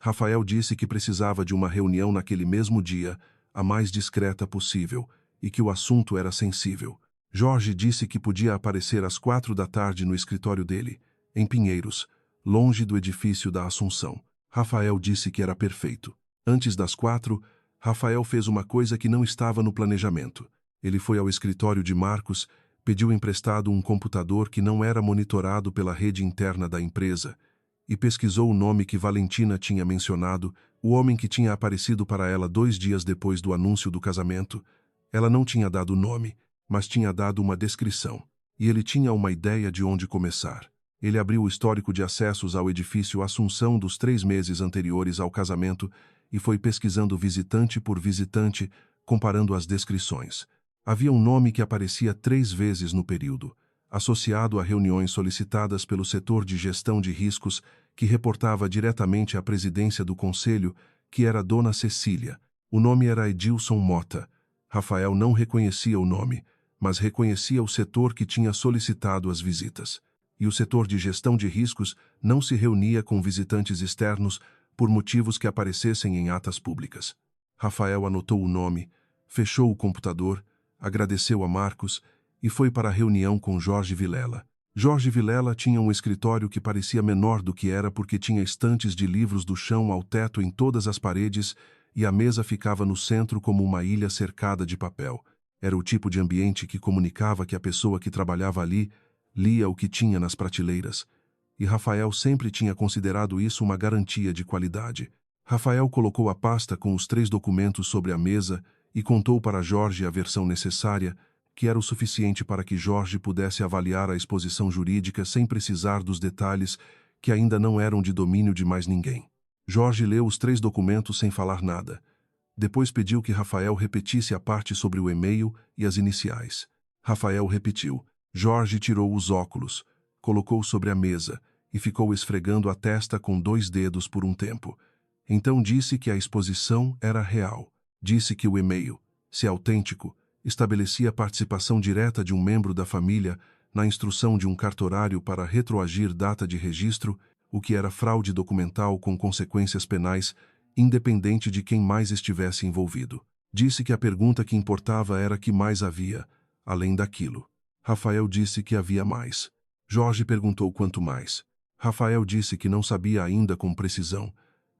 Rafael disse que precisava de uma reunião naquele mesmo dia, a mais discreta possível, e que o assunto era sensível. Jorge disse que podia aparecer às 4 da tarde no escritório dele, em Pinheiros, longe do edifício da Assunção. Rafael disse que era perfeito. Antes das 4, Rafael fez uma coisa que não estava no planejamento. Ele foi ao escritório de Marcos, pediu emprestado um computador que não era monitorado pela rede interna da empresa e pesquisou o nome que Valentina tinha mencionado, o homem que tinha aparecido para ela 2 dias depois do anúncio do casamento. Ela não tinha dado o nome, mas tinha dado uma descrição, e ele tinha uma ideia de onde começar. Ele abriu o histórico de acessos ao edifício Assunção dos 3 meses anteriores ao casamento e foi pesquisando visitante por visitante, comparando as descrições. Havia um nome que aparecia 3 vezes no período, associado a reuniões solicitadas pelo setor de gestão de riscos que reportava diretamente à presidência do conselho, que era Dona Cecília. O nome era Edilson Mota. Rafael não reconhecia o nome, mas reconhecia o setor que tinha solicitado as visitas. E o setor de gestão de riscos não se reunia com visitantes externos por motivos que aparecessem em atas públicas. Rafael anotou o nome, fechou o computador, agradeceu a Marcos e foi para a reunião com Jorge Vilela. Jorge Vilela tinha um escritório que parecia menor do que era porque tinha estantes de livros do chão ao teto em todas as paredes e a mesa ficava no centro como uma ilha cercada de papel. Era o tipo de ambiente que comunicava que a pessoa que trabalhava ali lia o que tinha nas prateleiras, e Rafael sempre tinha considerado isso uma garantia de qualidade. Rafael colocou a pasta com os 3 documentos sobre a mesa e contou para Jorge a versão necessária, que era o suficiente para que Jorge pudesse avaliar a exposição jurídica sem precisar dos detalhes que ainda não eram de domínio de mais ninguém. Jorge leu os 3 documentos sem falar nada. Depois pediu que Rafael repetisse a parte sobre o e-mail e as iniciais. Rafael repetiu. Jorge tirou os óculos, colocou sobre a mesa e ficou esfregando a testa com 2 dedos por um tempo. Então disse que a exposição era real. Disse que o e-mail, se autêntico, estabelecia a participação direta de um membro da família na instrução de um cartorário para retroagir data de registro, o que era fraude documental com consequências penais, independente de quem mais estivesse envolvido. Disse que a pergunta que importava era que mais havia, além daquilo. Rafael disse que havia mais. Jorge perguntou quanto mais. Rafael disse que não sabia ainda com precisão,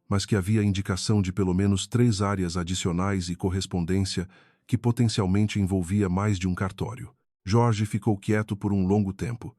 mas que havia indicação de pelo menos 3 áreas adicionais e correspondência que potencialmente envolvia mais de um cartório. Jorge ficou quieto por um longo tempo.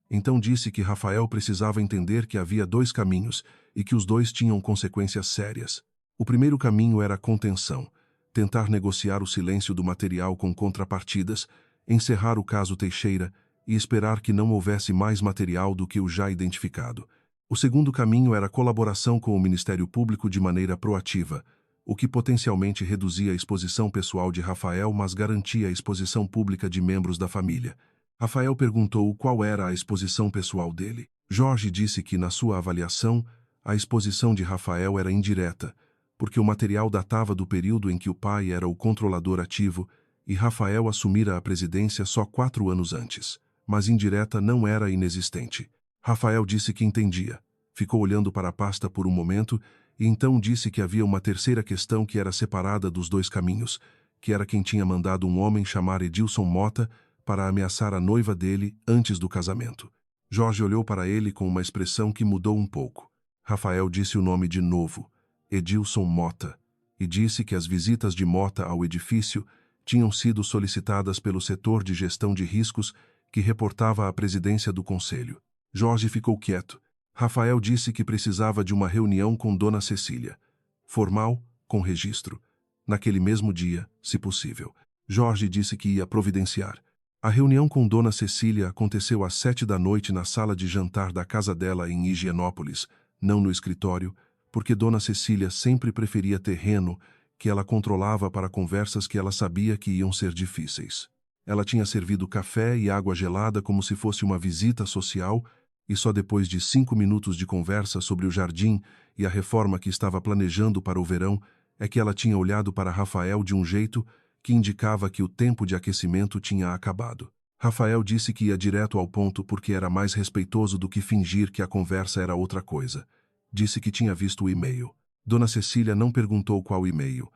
Então disse que Rafael precisava entender que havia 2 caminhos e que os 2 tinham consequências sérias. O primeiro caminho era a contenção, tentar negociar o silêncio do material com contrapartidas, encerrar o caso Teixeira e esperar que não houvesse mais material do que o já identificado. O segundo caminho era a colaboração com o Ministério Público de maneira proativa, o que potencialmente reduzia a exposição pessoal de Rafael, mas garantia a exposição pública de membros da família. Rafael perguntou qual era a exposição pessoal dele. Jorge disse que, na sua avaliação, a exposição de Rafael era indireta, porque o material datava do período em que o pai era o controlador ativo e Rafael assumira a presidência só 4 anos antes. Mas indireta não era inexistente. Rafael disse que entendia. Ficou olhando para a pasta por um momento e então disse que havia uma terceira questão que era separada dos dois caminhos, que era quem tinha mandado um homem chamar Edilson Mota para ameaçar a noiva dele antes do casamento. Jorge olhou para ele com uma expressão que mudou um pouco. Rafael disse o nome de novo, Edilson Mota, e disse que as visitas de Mota ao edifício tinham sido solicitadas pelo setor de gestão de riscos que reportava à presidência do conselho. Jorge ficou quieto. Rafael disse que precisava de uma reunião com Dona Cecília. Formal, com registro. Naquele mesmo dia, se possível. Jorge disse que ia providenciar. A reunião com Dona Cecília aconteceu às 7 da noite na sala de jantar da casa dela em Higienópolis, não no escritório, porque Dona Cecília sempre preferia terreno que ela controlava para conversas que ela sabia que iam ser difíceis. Ela tinha servido café e água gelada como se fosse uma visita social, e só depois de 5 minutos de conversa sobre o jardim e a reforma que estava planejando para o verão é que ela tinha olhado para Rafael de um jeito que indicava que o tempo de aquecimento tinha acabado. Rafael disse que ia direto ao ponto porque era mais respeitoso do que fingir que a conversa era outra coisa. Disse que tinha visto o e-mail. Dona Cecília não perguntou qual e-mail.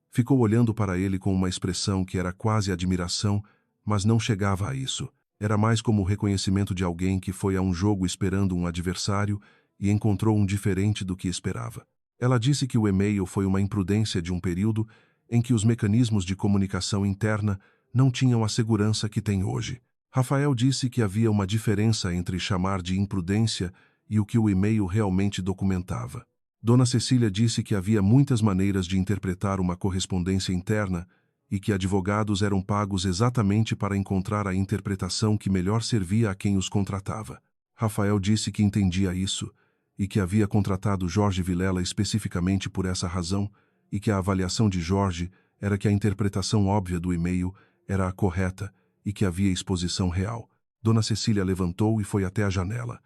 Ficou olhando para ele com uma expressão que era quase admiração, mas não chegava a isso. Era mais como o reconhecimento de alguém que foi a um jogo esperando um adversário e encontrou um diferente do que esperava. Ela disse que o e-mail foi uma imprudência de um período em que os mecanismos de comunicação interna não tinham a segurança que têm hoje. Rafael disse que havia uma diferença entre chamar de imprudência e o que o e-mail realmente documentava. Dona Cecília disse que havia muitas maneiras de interpretar uma correspondência interna e que advogados eram pagos exatamente para encontrar a interpretação que melhor servia a quem os contratava. Rafael disse que entendia isso e que havia contratado Jorge Vilela especificamente por essa razão e que a avaliação de Jorge era que a interpretação óbvia do e-mail era a correta e que havia exposição real. Dona Cecília levantou e foi até a janela.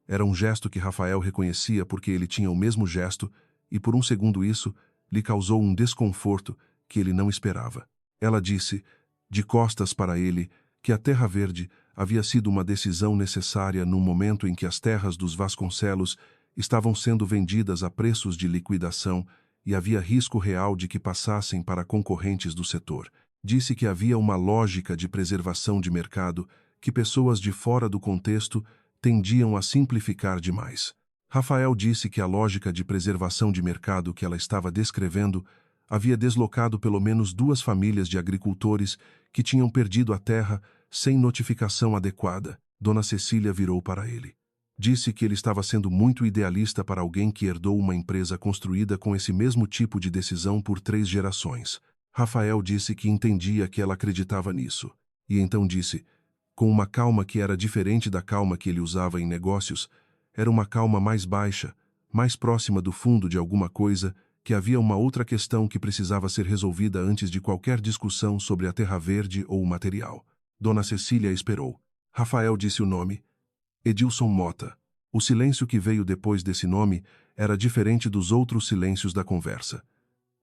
Era um gesto que Rafael reconhecia porque ele tinha o mesmo gesto e por um segundo isso lhe causou um desconforto que ele não esperava. Ela disse, de costas para ele, que a Terra Verde havia sido uma decisão necessária no momento em que as terras dos Vasconcelos estavam sendo vendidas a preços de liquidação e havia risco real de que passassem para concorrentes do setor. Disse que havia uma lógica de preservação de mercado que pessoas de fora do contexto tendiam a simplificar demais. Rafael disse que a lógica de preservação de mercado que ela estava descrevendo havia deslocado pelo menos 2 famílias de agricultores que tinham perdido a terra sem notificação adequada. Dona Cecília virou para ele. Disse que ele estava sendo muito idealista para alguém que herdou uma empresa construída com esse mesmo tipo de decisão por 3 gerações. Rafael disse que entendia que ela acreditava nisso. E então disse, com uma calma que era diferente da calma que ele usava em negócios, era uma calma mais baixa, mais próxima do fundo de alguma coisa, que havia uma outra questão que precisava ser resolvida antes de qualquer discussão sobre a terra verde ou o material. Dona Cecília esperou. Rafael disse o nome. Edilson Mota. O silêncio que veio depois desse nome era diferente dos outros silêncios da conversa.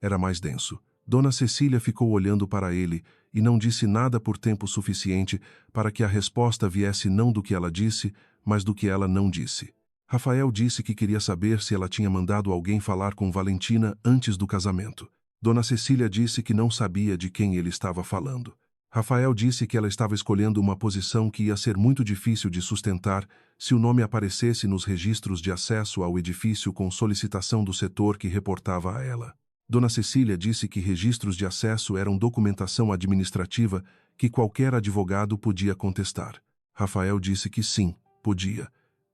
Era mais denso. Dona Cecília ficou olhando para ele e não disse nada por tempo suficiente para que a resposta viesse não do que ela disse, mas do que ela não disse. Rafael disse que queria saber se ela tinha mandado alguém falar com Valentina antes do casamento. Dona Cecília disse que não sabia de quem ele estava falando. Rafael disse que ela estava escolhendo uma posição que ia ser muito difícil de sustentar se o nome aparecesse nos registros de acesso ao edifício com solicitação do setor que reportava a ela. Dona Cecília disse que registros de acesso eram documentação administrativa que qualquer advogado podia contestar. Rafael disse que sim, podia.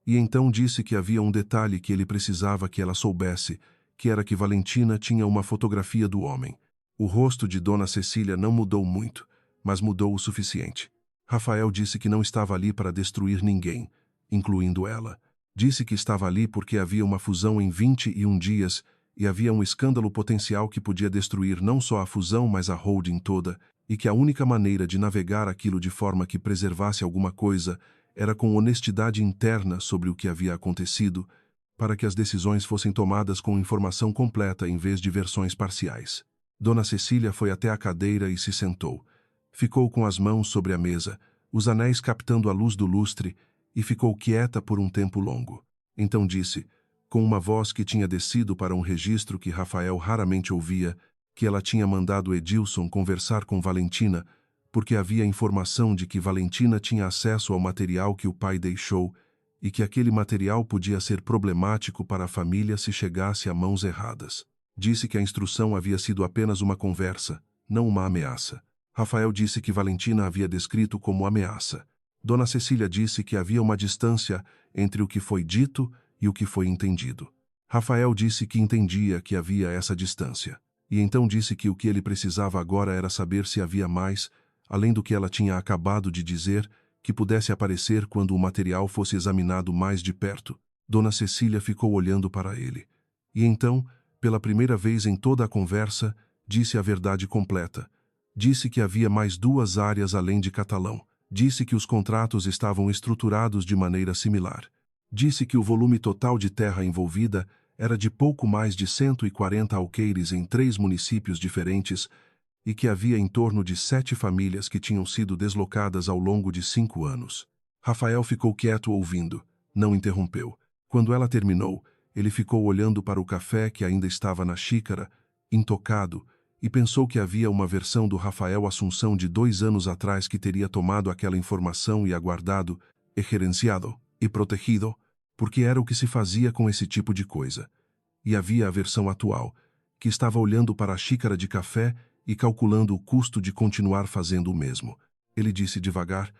E então disse que havia um detalhe que ele precisava que ela soubesse, que era que Valentina tinha uma fotografia do homem. O rosto de Dona Cecília não mudou muito, mas mudou o suficiente. Rafael disse que não estava ali para destruir ninguém, incluindo ela. Disse que estava ali porque havia uma fusão em 21 dias e havia um escândalo potencial que podia destruir não só a fusão, mas a holding toda, e que a única maneira de navegar aquilo de forma que preservasse alguma coisa era com honestidade interna sobre o que havia acontecido, para que as decisões fossem tomadas com informação completa em vez de versões parciais. Dona Cecília foi até a cadeira e se sentou. Ficou com as mãos sobre a mesa, os anéis captando a luz do lustre, e ficou quieta por um tempo longo. Então disse, com uma voz que tinha descido para um registro que Rafael raramente ouvia, que ela tinha mandado Edilson conversar com Valentina, porque havia informação de que Valentina tinha acesso ao material que o pai deixou e que aquele material podia ser problemático para a família se chegasse a mãos erradas. Disse que a instrução havia sido apenas uma conversa, não uma ameaça. Rafael disse que Valentina havia descrito como ameaça. Dona Cecília disse que havia uma distância entre o que foi dito e o que foi entendido. Rafael disse que entendia que havia essa distância. E então disse que o que ele precisava agora era saber se havia mais, além do que ela tinha acabado de dizer, que pudesse aparecer quando o material fosse examinado mais de perto. Dona Cecília ficou olhando para ele. E então, pela primeira vez em toda a conversa, disse a verdade completa. Disse que havia mais 2 áreas além de catalão. Disse que os contratos estavam estruturados de maneira similar. Disse que o volume total de terra envolvida era de pouco mais de 140 alqueires em 3 municípios diferentes e que havia em torno de 7 famílias que tinham sido deslocadas ao longo de 5 anos. Rafael ficou quieto ouvindo, não interrompeu. Quando ela terminou, ele ficou olhando para o café que ainda estava na xícara, intocado, e pensou que havia uma versão do Rafael Assunção de 2 anos atrás que teria tomado aquela informação e aguardado, gerenciado e protegido, porque era o que se fazia com esse tipo de coisa. E havia a versão atual, que estava olhando para a xícara de café e calculando o custo de continuar fazendo o mesmo. Ele disse devagar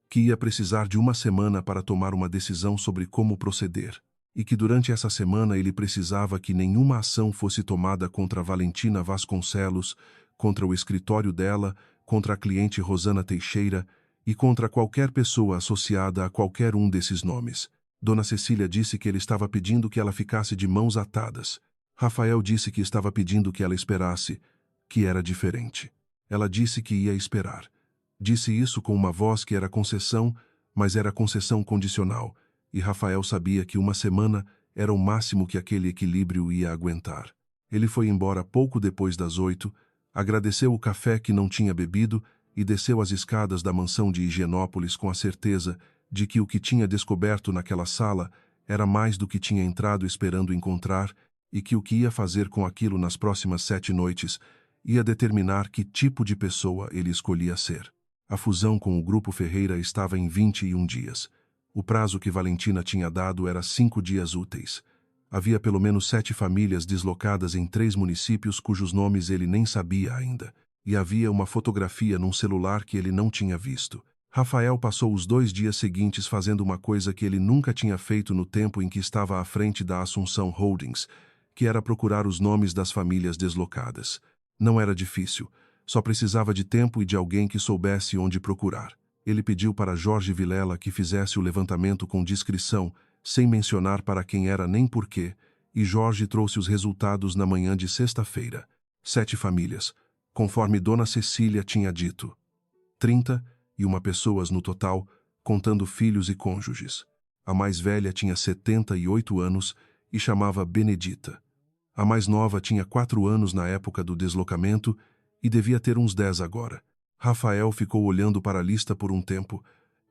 que ia precisar de 1 semana para tomar uma decisão sobre como proceder, e que durante essa semana ele precisava que nenhuma ação fosse tomada contra Valentina Vasconcelos, contra o escritório dela, contra a cliente Rosana Teixeira e contra qualquer pessoa associada a qualquer um desses nomes. Dona Cecília disse que ele estava pedindo que ela ficasse de mãos atadas. Rafael disse que estava pedindo que ela esperasse, que era diferente. Ela disse que ia esperar. Disse isso com uma voz que era concessão, mas era concessão condicional, e Rafael sabia que 1 semana era o máximo que aquele equilíbrio ia aguentar. Ele foi embora pouco depois das 8, agradeceu o café que não tinha bebido e desceu as escadas da mansão de Higienópolis com a certeza de que o que tinha descoberto naquela sala era mais do que tinha entrado esperando encontrar e que o que ia fazer com aquilo nas próximas 7 noites ia determinar que tipo de pessoa ele escolhia ser. A fusão com o Grupo Ferreira estava em 21 dias. O prazo que Valentina tinha dado era 5 dias úteis. Havia pelo menos 7 famílias deslocadas em 3 municípios cujos nomes ele nem sabia ainda. E havia uma fotografia num celular que ele não tinha visto. Rafael passou os 2 dias seguintes fazendo uma coisa que ele nunca tinha feito no tempo em que estava à frente da Assunção Holdings, que era procurar os nomes das famílias deslocadas. Não era difícil, só precisava de tempo e de alguém que soubesse onde procurar. Ele pediu para Jorge Vilela que fizesse o levantamento com discrição, sem mencionar para quem era nem porquê, e Jorge trouxe os resultados na manhã de sexta-feira. 7 famílias, conforme Dona Cecília tinha dito. 31 pessoas no total, contando filhos e cônjuges. A mais velha tinha 78 anos e chamava Benedita. A mais nova tinha 4 anos na época do deslocamento e devia ter uns 10 agora. Rafael ficou olhando para a lista por um tempo,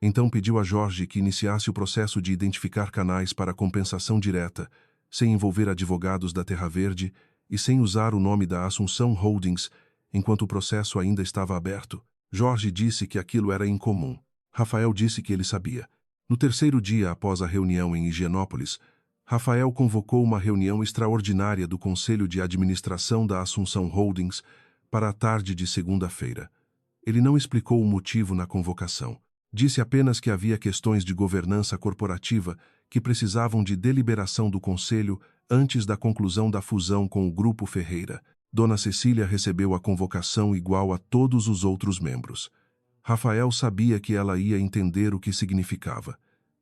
então pediu a Jorge que iniciasse o processo de identificar canais para compensação direta, sem envolver advogados da Terra Verde e sem usar o nome da Assunção Holdings, enquanto o processo ainda estava aberto. Jorge disse que aquilo era incomum. Rafael disse que ele sabia. No 3º dia após a reunião em Higienópolis, Rafael convocou uma reunião extraordinária do Conselho de Administração da Assunção Holdings para a tarde de segunda-feira. Ele não explicou o motivo na convocação. Disse apenas que havia questões de governança corporativa que precisavam de deliberação do Conselho antes da conclusão da fusão com o Grupo Ferreira. Dona Cecília recebeu a convocação igual a todos os outros membros. Rafael sabia que ela ia entender o que significava.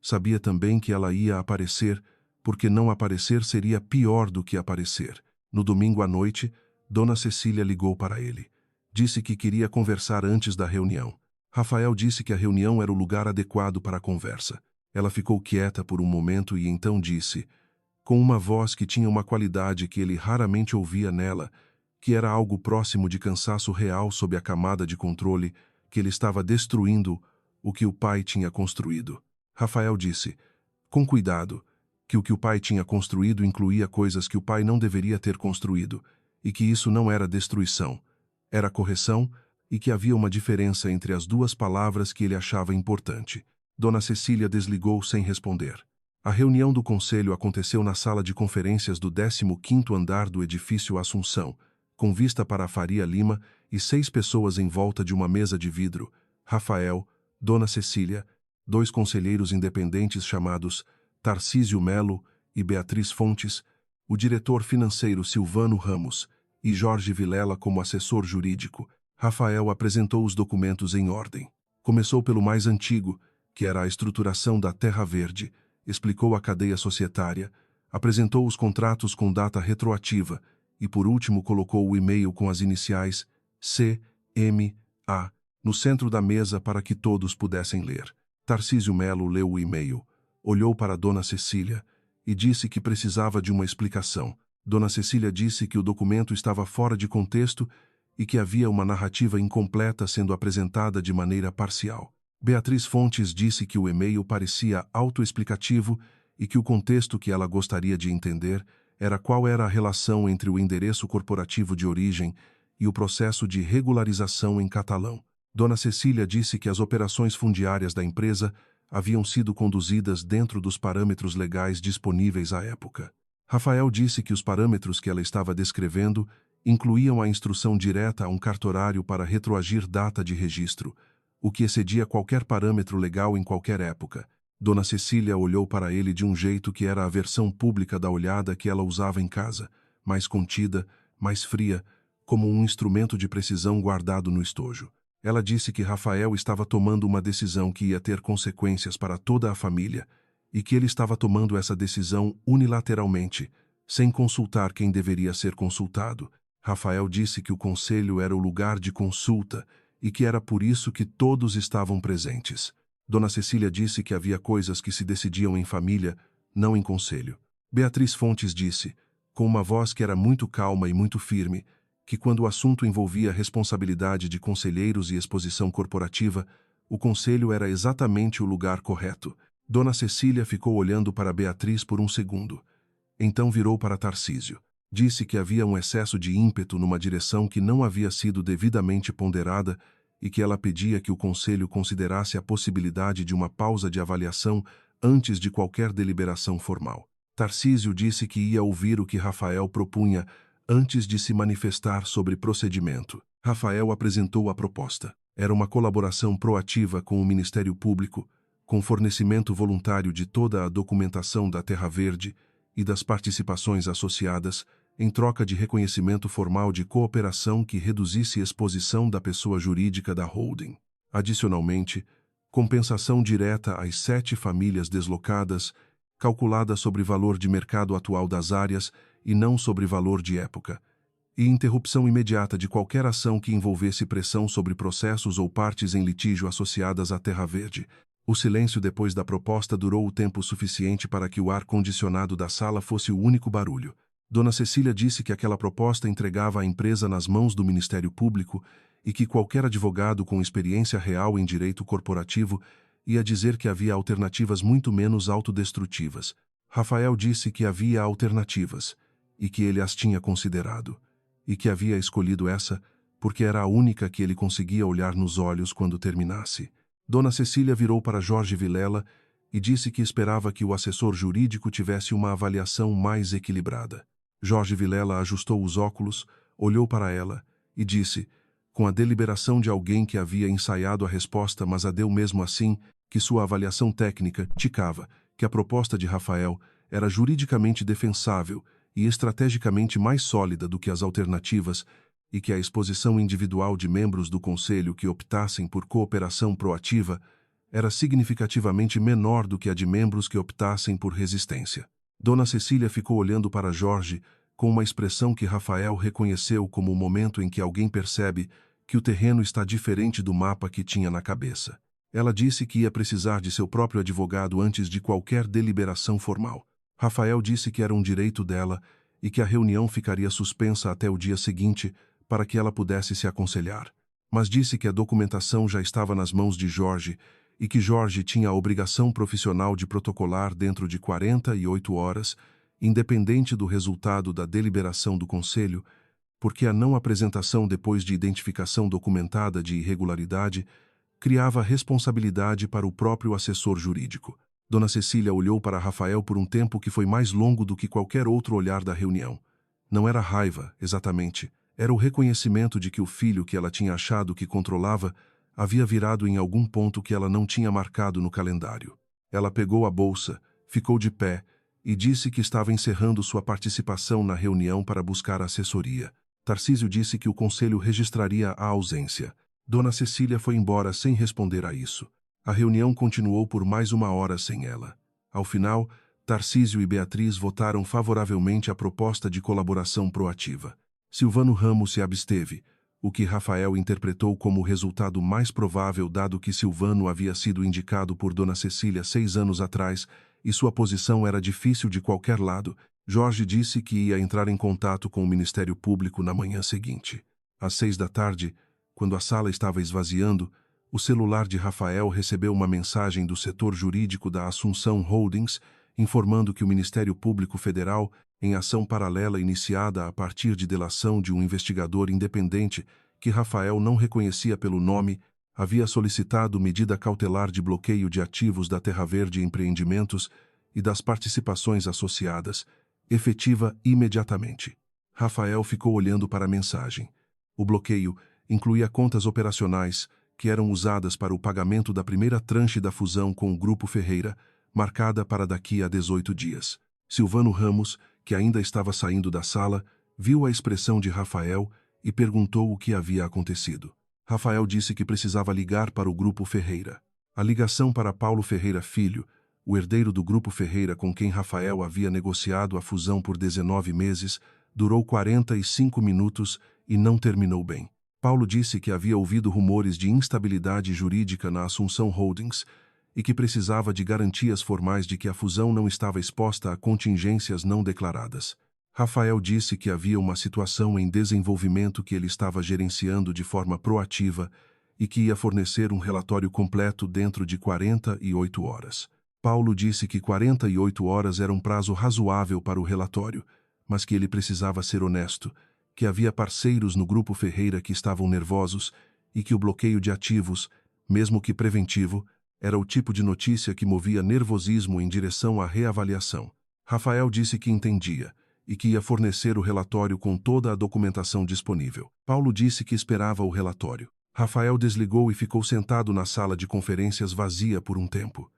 Sabia também que ela ia aparecer, porque não aparecer seria pior do que aparecer. No domingo à noite, Dona Cecília ligou para ele. Disse que queria conversar antes da reunião. Rafael disse que a reunião era o lugar adequado para a conversa. Ela ficou quieta por um momento e então disse, com uma voz que tinha uma qualidade que ele raramente ouvia nela, que era algo próximo de cansaço real sob a camada de controle, que ele estava destruindo o que o pai tinha construído. Rafael disse, com cuidado, que o que o pai tinha construído incluía coisas que o pai não deveria ter construído, e que isso não era destruição, era correção, e que havia uma diferença entre as duas palavras que ele achava importante. Dona Cecília desligou sem responder. A reunião do conselho aconteceu na sala de conferências do 15º andar do edifício Assunção, com vista para a Faria Lima e 6 pessoas em volta de uma mesa de vidro, Rafael, Dona Cecília, 2 conselheiros independentes chamados Tarcísio Melo e Beatriz Fontes, o diretor financeiro Silvano Ramos e Jorge Vilela como assessor jurídico. Rafael apresentou os documentos em ordem. Começou pelo mais antigo, que era a estruturação da Terra Verde, explicou a cadeia societária, apresentou os contratos com data retroativa e, por último, colocou o e-mail com as iniciais C.M.A. no centro da mesa para que todos pudessem ler. Tarcísio Melo leu o e-mail, olhou para Dona Cecília e disse que precisava de uma explicação. Dona Cecília disse que o documento estava fora de contexto e que havia uma narrativa incompleta sendo apresentada de maneira parcial. Beatriz Fontes disse que o e-mail parecia autoexplicativo e que o contexto que ela gostaria de entender era qual era a relação entre o endereço corporativo de origem e o processo de regularização em catalão. Dona Cecília disse que as operações fundiárias da empresa haviam sido conduzidas dentro dos parâmetros legais disponíveis à época. Rafael disse que os parâmetros que ela estava descrevendo incluíam a instrução direta a um cartorário para retroagir data de registro, o que excedia qualquer parâmetro legal em qualquer época. Dona Cecília olhou para ele de um jeito que era a versão pública da olhada que ela usava em casa, mais contida, mais fria, como um instrumento de precisão guardado no estojo. Ela disse que Rafael estava tomando uma decisão que ia ter consequências para toda a família e que ele estava tomando essa decisão unilateralmente, sem consultar quem deveria ser consultado. Rafael disse que o conselho era o lugar de consulta e que era por isso que todos estavam presentes. Dona Cecília disse que havia coisas que se decidiam em família, não em conselho. Beatriz Fontes disse, com uma voz que era muito calma e muito firme, que quando o assunto envolvia responsabilidade de conselheiros e exposição corporativa, o conselho era exatamente o lugar correto. Dona Cecília ficou olhando para Beatriz por um segundo. Então virou para Tarcísio. Disse que havia um excesso de ímpeto numa direção que não havia sido devidamente ponderada e que ela pedia que o conselho considerasse a possibilidade de uma pausa de avaliação antes de qualquer deliberação formal. Tarcísio disse que ia ouvir o que Rafael propunha antes de se manifestar sobre procedimento. Rafael apresentou a proposta. Era uma colaboração proativa com o Ministério Público, com fornecimento voluntário de toda a documentação da Terra Verde e das participações associadas, em troca de reconhecimento formal de cooperação que reduzisse exposição da pessoa jurídica da holding. Adicionalmente, compensação direta às 7 famílias deslocadas, calculada sobre valor de mercado atual das áreas e não sobre valor de época, e interrupção imediata de qualquer ação que envolvesse pressão sobre processos ou partes em litígio associadas à Terra Verde. O silêncio depois da proposta durou o tempo suficiente para que o ar-condicionado da sala fosse o único barulho. Dona Cecília disse que aquela proposta entregava a empresa nas mãos do Ministério Público e que qualquer advogado com experiência real em direito corporativo ia dizer que havia alternativas muito menos autodestrutivas. Rafael disse que havia alternativas e que ele as tinha considerado, e que havia escolhido essa porque era a única que ele conseguia olhar nos olhos quando terminasse. Dona Cecília virou para Jorge Vilela e disse que esperava que o assessor jurídico tivesse uma avaliação mais equilibrada. Jorge Vilela ajustou os óculos, olhou para ela e disse, com a deliberação de alguém que havia ensaiado a resposta mas a deu mesmo assim, que sua avaliação técnica indicava que a proposta de Rafael era juridicamente defensável e estrategicamente mais sólida do que as alternativas e que a exposição individual de membros do conselho que optassem por cooperação proativa era significativamente menor do que a de membros que optassem por resistência. Dona Cecília ficou olhando para Jorge com uma expressão que Rafael reconheceu como o momento em que alguém percebe que o terreno está diferente do mapa que tinha na cabeça. Ela disse que ia precisar de seu próprio advogado antes de qualquer deliberação formal. Rafael disse que era um direito dela e que a reunião ficaria suspensa até o dia seguinte para que ela pudesse se aconselhar. Mas disse que a documentação já estava nas mãos de Jorge e que Jorge tinha a obrigação profissional de protocolar dentro de 48 horas, independente do resultado da deliberação do Conselho, porque a não apresentação depois de identificação documentada de irregularidade criava responsabilidade para o próprio assessor jurídico. Dona Cecília olhou para Rafael por um tempo que foi mais longo do que qualquer outro olhar da reunião. Não era raiva, exatamente. Era o reconhecimento de que o filho que ela tinha achado que controlava havia virado em algum ponto que ela não tinha marcado no calendário. Ela pegou a bolsa, ficou de pé e disse que estava encerrando sua participação na reunião para buscar assessoria. Tarcísio disse que o conselho registraria a ausência. Dona Cecília foi embora sem responder a isso. A reunião continuou por mais 1 hora sem ela. Ao final, Tarcísio e Beatriz votaram favoravelmente a proposta de colaboração proativa. Silvano Ramos se absteve, o que Rafael interpretou como o resultado mais provável dado que Silvano havia sido indicado por Dona Cecília 6 anos atrás e sua posição era difícil de qualquer lado. Jorge disse que ia entrar em contato com o Ministério Público na manhã seguinte. Às 6 da tarde, quando a sala estava esvaziando, o celular de Rafael recebeu uma mensagem do setor jurídico da Assunção Holdings informando que o Ministério Público Federal, em ação paralela iniciada a partir de delação de um investigador independente que Rafael não reconhecia pelo nome, havia solicitado medida cautelar de bloqueio de ativos da Terra Verde Empreendimentos e das participações associadas, efetiva imediatamente. Rafael ficou olhando para a mensagem. O bloqueio incluía contas operacionais que eram usadas para o pagamento da primeira tranche da fusão com o Grupo Ferreira, marcada para daqui a 18 dias. Silvano Ramos, que ainda estava saindo da sala, viu a expressão de Rafael e perguntou o que havia acontecido. Rafael disse que precisava ligar para o Grupo Ferreira. A ligação para Paulo Ferreira Filho, o herdeiro do Grupo Ferreira com quem Rafael havia negociado a fusão por 19 meses, durou 45 minutos e não terminou bem. Paulo disse que havia ouvido rumores de instabilidade jurídica na Assunção Holdings e que precisava de garantias formais de que a fusão não estava exposta a contingências não declaradas. Rafael disse que havia uma situação em desenvolvimento que ele estava gerenciando de forma proativa e que ia fornecer um relatório completo dentro de 48 horas. Paulo disse que 48 horas era um prazo razoável para o relatório, mas que ele precisava ser honesto, que havia parceiros no Grupo Ferreira que estavam nervosos e que o bloqueio de ativos, mesmo que preventivo, era o tipo de notícia que movia nervosismo em direção à reavaliação. Rafael disse que entendia e que ia fornecer o relatório com toda a documentação disponível. Paulo disse que esperava o relatório. Rafael desligou e ficou sentado na sala de conferências vazia por um tempo.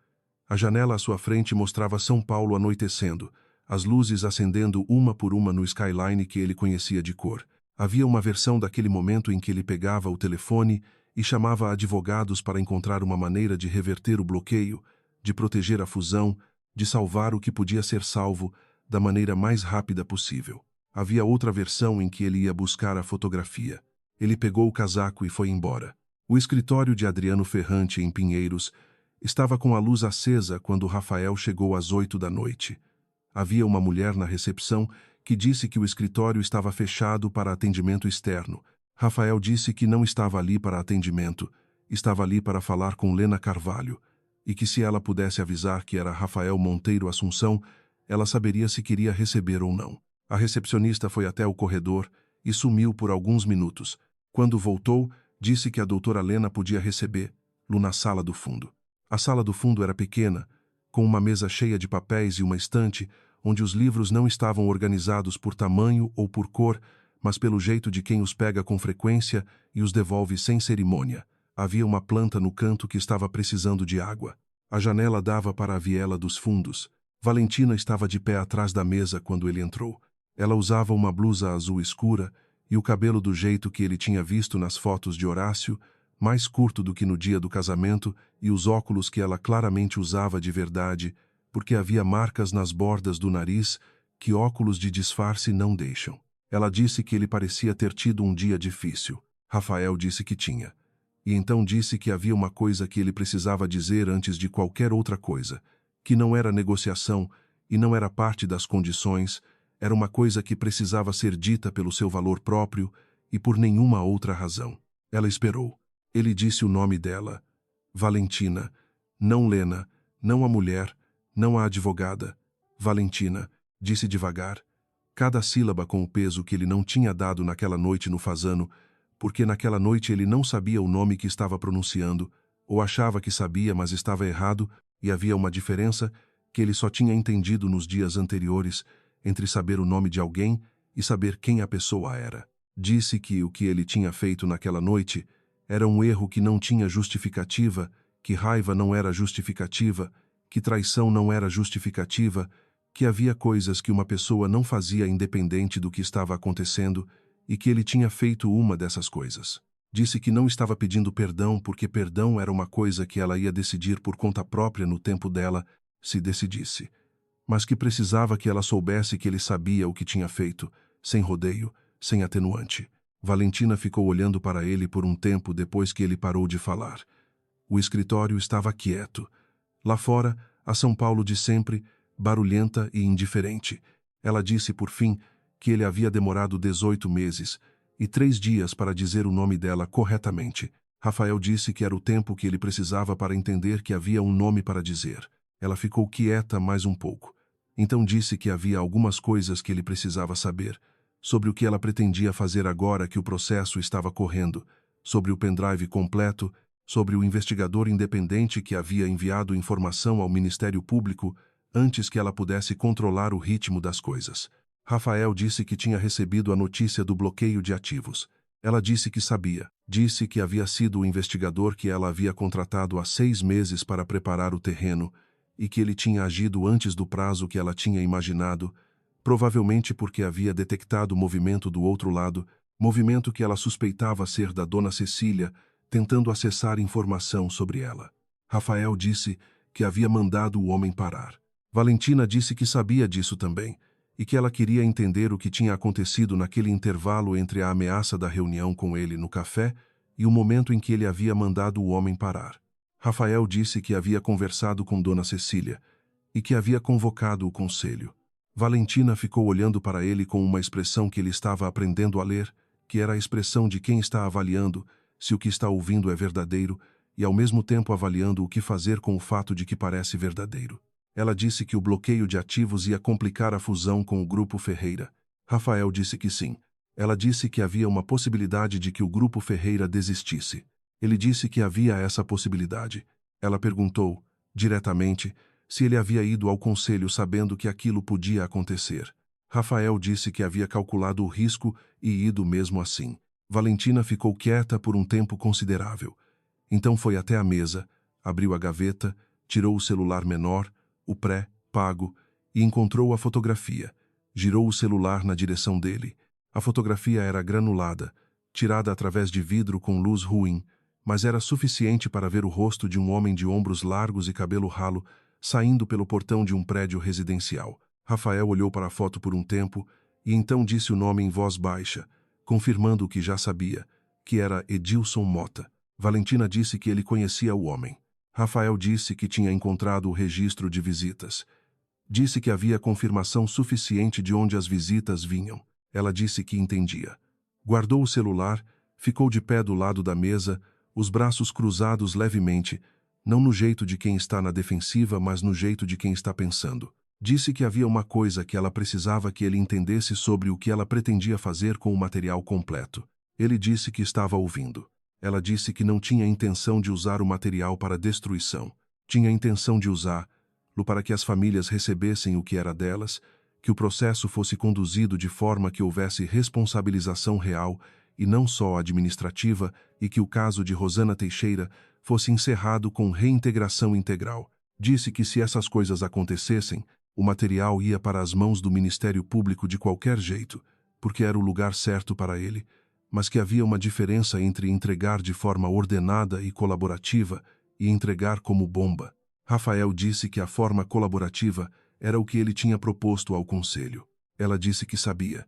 A janela à sua frente mostrava São Paulo anoitecendo, as luzes acendendo uma por uma no skyline que ele conhecia de cor. Havia uma versão daquele momento em que ele pegava o telefone e chamava advogados para encontrar uma maneira de reverter o bloqueio, de proteger a fusão, de salvar o que podia ser salvo da maneira mais rápida possível. Havia outra versão em que ele ia buscar a fotografia. Ele pegou o casaco e foi embora. O escritório de Adriano Ferrante, em Pinheiros, estava com a luz acesa quando Rafael chegou às 8 da noite. Havia uma mulher na recepção que disse que o escritório estava fechado para atendimento externo. Rafael disse que não estava ali para atendimento, estava ali para falar com Lena Carvalho, e que se ela pudesse avisar que era Rafael Monteiro Assunção, ela saberia se queria receber ou não. A recepcionista foi até o corredor e sumiu por alguns minutos. Quando voltou, disse que a doutora Lena podia recebê-lo na sala do fundo. A sala do fundo era pequena, com uma mesa cheia de papéis e uma estante, onde os livros não estavam organizados por tamanho ou por cor, mas pelo jeito de quem os pega com frequência e os devolve sem cerimônia. Havia uma planta no canto que estava precisando de água. A janela dava para a viela dos fundos. Valentina estava de pé atrás da mesa quando ele entrou. Ela usava uma blusa azul escura e o cabelo do jeito que ele tinha visto nas fotos de Horácio, mais curto do que no dia do casamento, e os óculos que ela claramente usava de verdade, porque havia marcas nas bordas do nariz que óculos de disfarce não deixam. Ela disse que ele parecia ter tido um dia difícil. Rafael disse que tinha. E então disse que havia uma coisa que ele precisava dizer antes de qualquer outra coisa, que não era negociação e não era parte das condições, era uma coisa que precisava ser dita pelo seu valor próprio e por nenhuma outra razão. Ela esperou. Ele disse o nome dela. Valentina. Não Lena, não a mulher, não a advogada. Valentina, disse devagar, cada sílaba com o peso que ele não tinha dado naquela noite no Fasano, porque naquela noite ele não sabia o nome que estava pronunciando, ou achava que sabia, mas estava errado, e havia uma diferença que ele só tinha entendido nos dias anteriores entre saber o nome de alguém e saber quem a pessoa era. Disse que o que ele tinha feito naquela noite era um erro que não tinha justificativa, que raiva não era justificativa, que traição não era justificativa, que havia coisas que uma pessoa não fazia independente do que estava acontecendo e que ele tinha feito uma dessas coisas. Disse que não estava pedindo perdão porque perdão era uma coisa que ela ia decidir por conta própria no tempo dela, se decidisse, mas que precisava que ela soubesse que ele sabia o que tinha feito, sem rodeio, sem atenuante. Valentina ficou olhando para ele por um tempo depois que ele parou de falar. O escritório estava quieto. Lá fora, a São Paulo de sempre, barulhenta e indiferente. Ela disse, por fim, que ele havia demorado 18 meses e 3 dias para dizer o nome dela corretamente. Rafael disse que era o tempo que ele precisava para entender que havia um nome para dizer. Ela ficou quieta mais um pouco. Então disse que havia algumas coisas que ele precisava saber, sobre o que ela pretendia fazer agora que o processo estava correndo, sobre o pendrive completo, sobre o investigador independente que havia enviado informação ao Ministério Público antes que ela pudesse controlar o ritmo das coisas. Rafael disse que tinha recebido a notícia do bloqueio de ativos. Ela disse que sabia. Disse que havia sido o investigador que ela havia contratado há 6 meses para preparar o terreno e que ele tinha agido antes do prazo que ela tinha imaginado, provavelmente porque havia detectado o movimento do outro lado, movimento que ela suspeitava ser da dona Cecília, tentando acessar informação sobre ela. Rafael disse que havia mandado o homem parar. Valentina disse que sabia disso também, e que ela queria entender o que tinha acontecido naquele intervalo entre a ameaça da reunião com ele no café e o momento em que ele havia mandado o homem parar. Rafael disse que havia conversado com Dona Cecília e que havia convocado o conselho. Valentina ficou olhando para ele com uma expressão que ele estava aprendendo a ler, que era a expressão de quem está avaliando se o que está ouvindo é verdadeiro e ao mesmo tempo avaliando o que fazer com o fato de que parece verdadeiro. Ela disse que o bloqueio de ativos ia complicar a fusão com o Grupo Ferreira. Rafael disse que sim. Ela disse que havia uma possibilidade de que o Grupo Ferreira desistisse. Ele disse que havia essa possibilidade. Ela perguntou, diretamente, se ele havia ido ao conselho sabendo que aquilo podia acontecer. Rafael disse que havia calculado o risco e ido mesmo assim. Valentina ficou quieta por um tempo considerável. Então foi até a mesa, abriu a gaveta, tirou o celular menor, o pré-pago, e encontrou a fotografia. Girou o celular na direção dele. A fotografia era granulada, tirada através de vidro com luz ruim, mas era suficiente para ver o rosto de um homem de ombros largos e cabelo ralo, saindo pelo portão de um prédio residencial. Rafael olhou para a foto por um tempo e então disse o nome em voz baixa, confirmando o que já sabia, que era Edilson Mota. Valentina disse que ele conhecia o homem. Rafael disse que tinha encontrado o registro de visitas. Disse que havia confirmação suficiente de onde as visitas vinham. Ela disse que entendia. Guardou o celular, ficou de pé do lado da mesa, os braços cruzados levemente, não no jeito de quem está na defensiva, mas no jeito de quem está pensando. Disse que havia uma coisa que ela precisava que ele entendesse sobre o que ela pretendia fazer com o material completo. Ele disse que estava ouvindo. Ela disse que não tinha intenção de usar o material para destruição. Tinha intenção de usá-lo para que as famílias recebessem o que era delas, que o processo fosse conduzido de forma que houvesse responsabilização real e não só administrativa e que o caso de Rosana Teixeira fosse encerrado com reintegração integral. Disse que se essas coisas acontecessem, o material ia para as mãos do Ministério Público de qualquer jeito, porque era o lugar certo para ele, mas que havia uma diferença entre entregar de forma ordenada e colaborativa e entregar como bomba. Rafael disse que a forma colaborativa era o que ele tinha proposto ao conselho. Ela disse que sabia.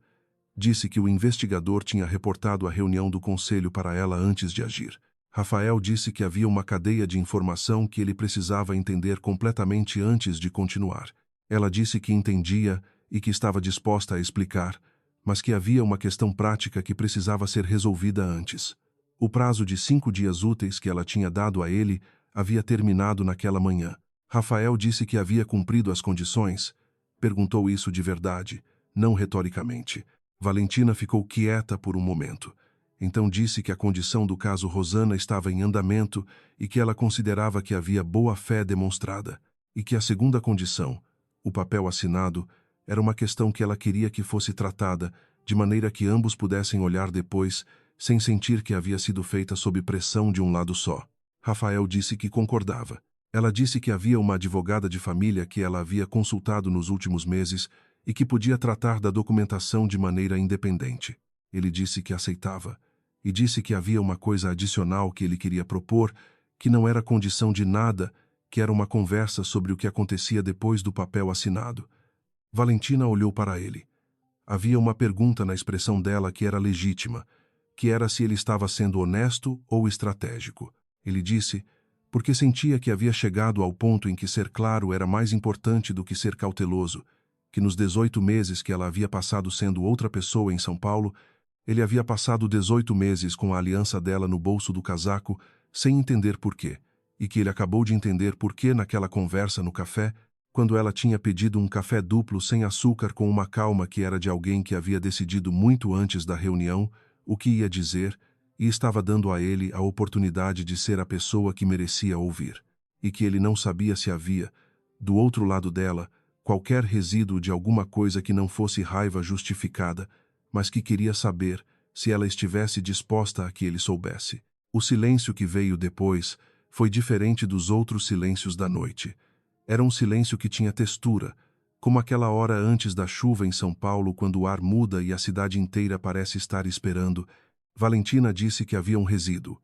Disse que o investigador tinha reportado a reunião do conselho para ela antes de agir. Rafael disse que havia uma cadeia de informação que ele precisava entender completamente antes de continuar. Ela disse que entendia e que estava disposta a explicar, mas que havia uma questão prática que precisava ser resolvida antes. O prazo de 5 dias úteis que ela tinha dado a ele havia terminado naquela manhã. Rafael disse que havia cumprido as condições. Perguntou isso de verdade, não retoricamente. Valentina ficou quieta por um momento. Então disse que a condição do caso Rosana estava em andamento e que ela considerava que havia boa-fé demonstrada, e que a segunda condição, o papel assinado, era uma questão que ela queria que fosse tratada, de maneira que ambos pudessem olhar depois, sem sentir que havia sido feita sob pressão de um lado só. Rafael disse que concordava. Ela disse que havia uma advogada de família que ela havia consultado nos últimos meses e que podia tratar da documentação de maneira independente. Ele disse que aceitava, e disse que havia uma coisa adicional que ele queria propor, que não era condição de nada, que era uma conversa sobre o que acontecia depois do papel assinado. Valentina olhou para ele. Havia uma pergunta na expressão dela que era legítima, que era se ele estava sendo honesto ou estratégico. Ele disse, porque sentia que havia chegado ao ponto em que ser claro era mais importante do que ser cauteloso, que nos 18 meses que ela havia passado sendo outra pessoa em São Paulo, ele havia passado 18 meses com a aliança dela no bolso do casaco, sem entender por quê, e que ele acabou de entender por quê naquela conversa no café, quando ela tinha pedido um café duplo sem açúcar com uma calma que era de alguém que havia decidido muito antes da reunião o que ia dizer e estava dando a ele a oportunidade de ser a pessoa que merecia ouvir, e que ele não sabia se havia, do outro lado dela, qualquer resíduo de alguma coisa que não fosse raiva justificada, mas que queria saber se ela estivesse disposta a que ele soubesse. O silêncio que veio depois foi diferente dos outros silêncios da noite. Era um silêncio que tinha textura, como aquela hora antes da chuva em São Paulo, quando o ar muda e a cidade inteira parece estar esperando. Valentina disse que havia um resíduo.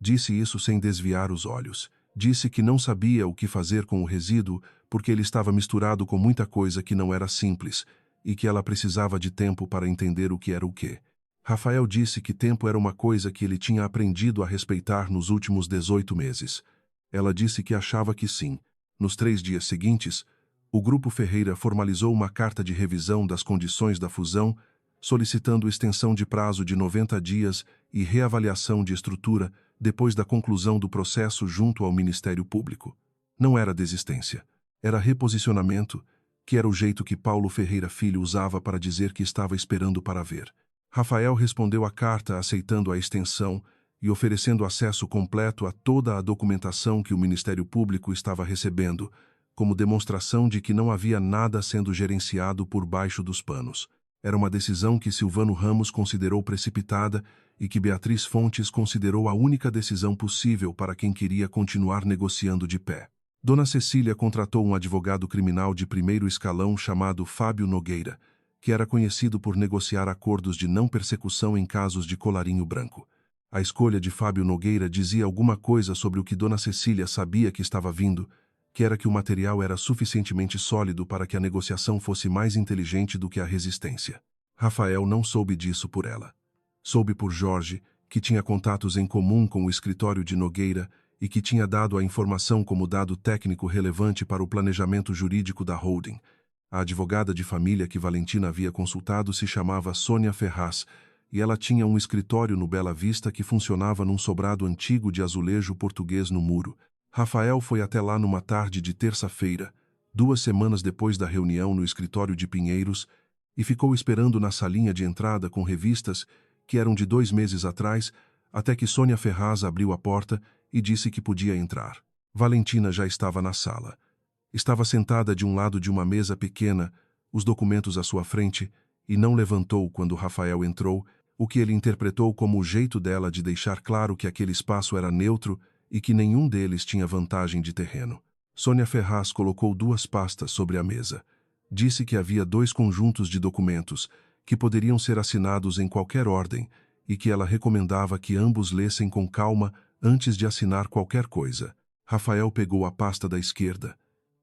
Disse isso sem desviar os olhos. Disse que não sabia o que fazer com o resíduo porque ele estava misturado com muita coisa que não era simples e que ela precisava de tempo para entender o que era o quê. Rafael disse que tempo era uma coisa que ele tinha aprendido a respeitar nos últimos 18 meses. Ela disse que achava que sim. Nos 3 dias seguintes, o Grupo Ferreira formalizou uma carta de revisão das condições da fusão, solicitando extensão de prazo de 90 dias e reavaliação de estrutura depois da conclusão do processo junto ao Ministério Público. Não era desistência, era reposicionamento, que era o jeito que Paulo Ferreira Filho usava para dizer que estava esperando para ver. Rafael respondeu à carta aceitando a extensão e oferecendo acesso completo a toda a documentação que o Ministério Público estava recebendo, como demonstração de que não havia nada sendo gerenciado por baixo dos panos. Era uma decisão que Silvano Ramos considerou precipitada e que Beatriz Fontes considerou a única decisão possível para quem queria continuar negociando de pé. Dona Cecília contratou um advogado criminal de primeiro escalão chamado Fábio Nogueira, que era conhecido por negociar acordos de não persecução em casos de colarinho branco. A escolha de Fábio Nogueira dizia alguma coisa sobre o que Dona Cecília sabia que estava vindo, que era que o material era suficientemente sólido para que a negociação fosse mais inteligente do que a resistência. Rafael não soube disso por ela. Soube por Jorge, que tinha contatos em comum com o escritório de Nogueira e que tinha dado a informação como dado técnico relevante para o planejamento jurídico da holding. A advogada de família que Valentina havia consultado se chamava Sônia Ferraz, e ela tinha um escritório no Bela Vista que funcionava num sobrado antigo de azulejo português no muro. Rafael foi até lá numa tarde de terça-feira, 2 semanas depois da reunião no escritório de Pinheiros, e ficou esperando na salinha de entrada com revistas que eram de 2 meses atrás, até que Sônia Ferraz abriu a porta e disse que podia entrar. Valentina já estava na sala. Estava sentada de um lado de uma mesa pequena, os documentos à sua frente, e não levantou quando Rafael entrou, o que ele interpretou como o jeito dela de deixar claro que aquele espaço era neutro e que nenhum deles tinha vantagem de terreno. Sônia Ferraz colocou 2 pastas sobre a mesa. Disse que havia 2 conjuntos de documentos, que poderiam ser assinados em qualquer ordem, e que ela recomendava que ambos lessem com calma antes de assinar qualquer coisa. Rafael pegou a pasta da esquerda.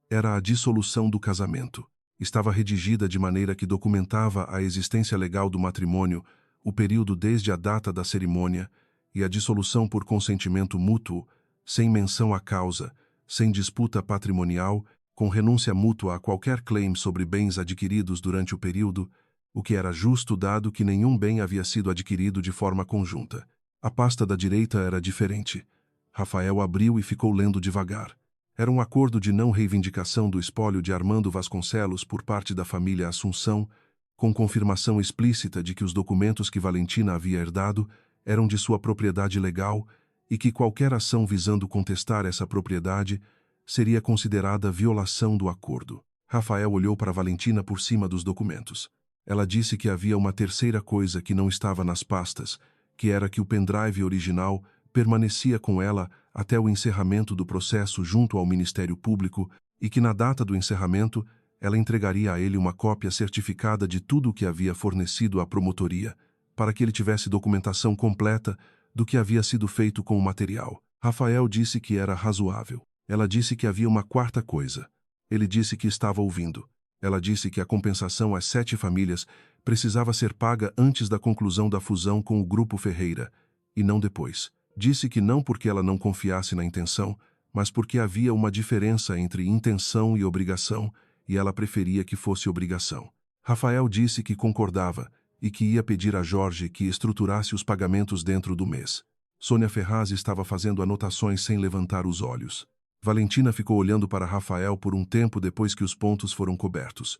Era a dissolução do casamento. Estava redigida de maneira que documentava a existência legal do matrimônio, o período desde a data da cerimônia e a dissolução por consentimento mútuo, sem menção à causa, sem disputa patrimonial, com renúncia mútua a qualquer claim sobre bens adquiridos durante o período, o que era justo dado que nenhum bem havia sido adquirido de forma conjunta. A pasta da direita era diferente. Rafael abriu e ficou lendo devagar. Era um acordo de não reivindicação do espólio de Armando Vasconcelos por parte da família Assunção, com confirmação explícita de que os documentos que Valentina havia herdado eram de sua propriedade legal e que qualquer ação visando contestar essa propriedade seria considerada violação do acordo. Rafael olhou para Valentina por cima dos documentos. Ela disse que havia uma terceira coisa que não estava nas pastas, que era que o pendrive original permanecia com ela até o encerramento do processo junto ao Ministério Público e que na data do encerramento ela entregaria a ele uma cópia certificada de tudo o que havia fornecido à promotoria, para que ele tivesse documentação completa do que havia sido feito com o material. Rafael disse que era razoável. Ela disse que havia uma quarta coisa. Ele disse que estava ouvindo. Ela disse que a compensação às 7 famílias precisava ser paga antes da conclusão da fusão com o Grupo Ferreira, e não depois. Disse que não porque ela não confiasse na intenção, mas porque havia uma diferença entre intenção e obrigação, e ela preferia que fosse obrigação. Rafael disse que concordava e que ia pedir a Jorge que estruturasse os pagamentos dentro do mês. Sônia Ferraz estava fazendo anotações sem levantar os olhos. Valentina ficou olhando para Rafael por um tempo depois que os pontos foram cobertos.